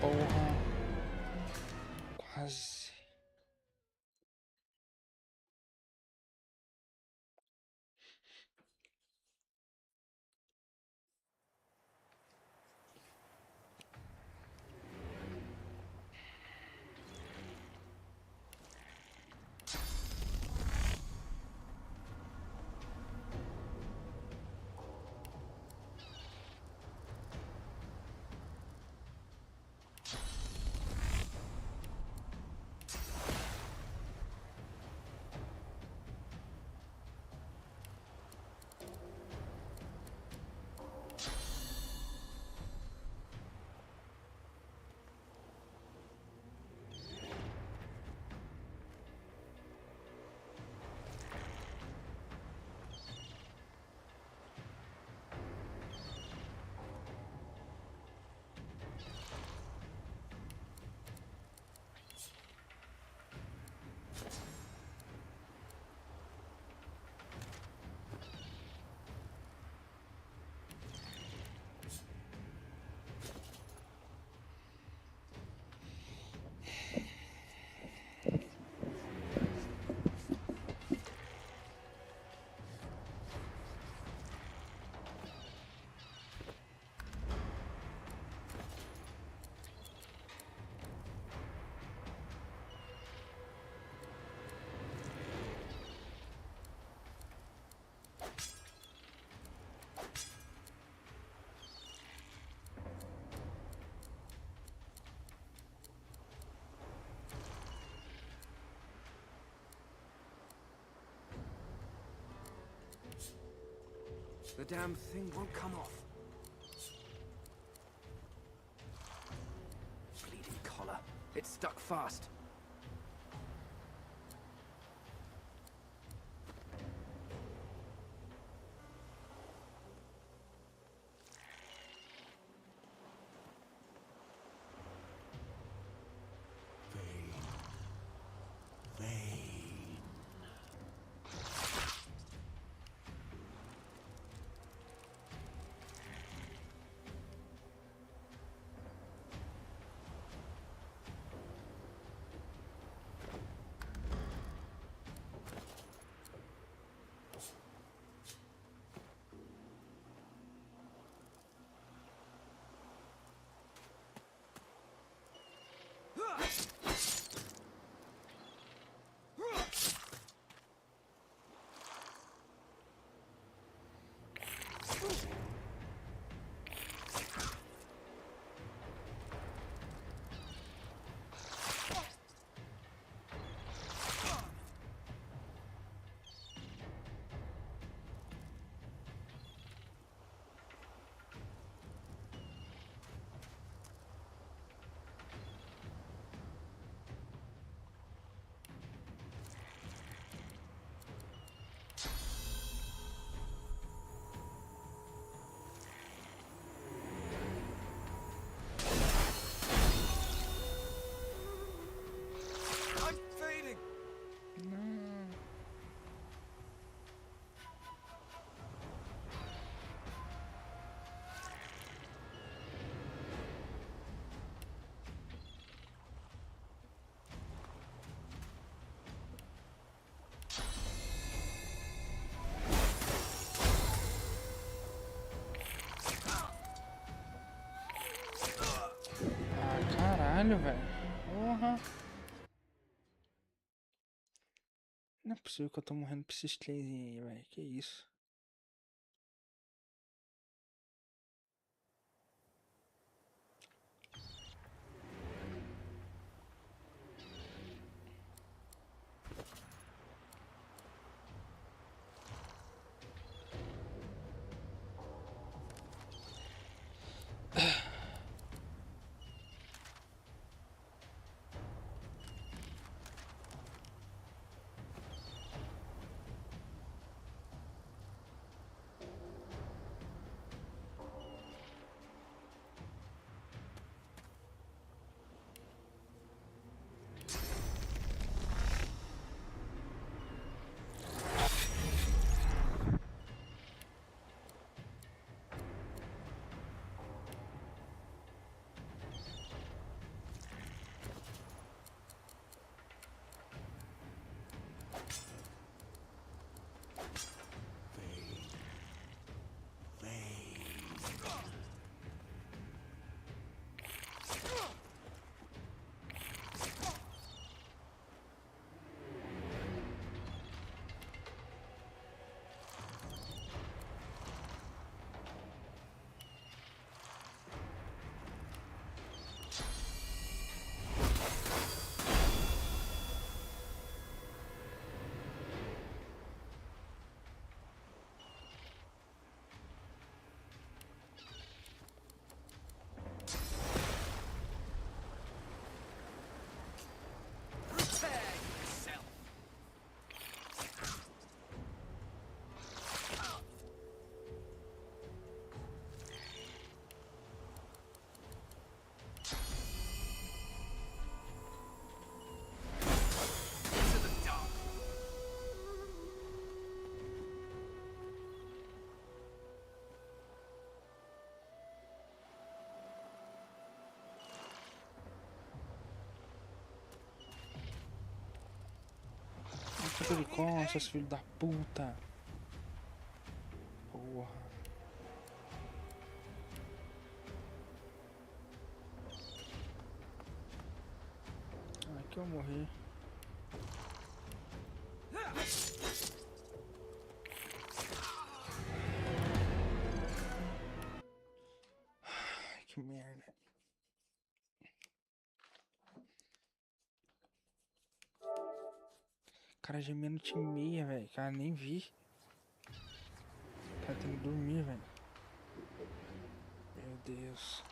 Porra. Quase. The damn thing won't come off. Bleeding collar. It's stuck fast. Caralho, velho. Porra. Não é possível que eu tô morrendo pra esses três aí, velho. Que isso? Fica de costas, filho da puta. Porra. Aqui eu morri. Ai, que merda. Cara, já é menos-meia, velho. Cara, nem vi. Tá tendo que dormir, velho. Meu Deus.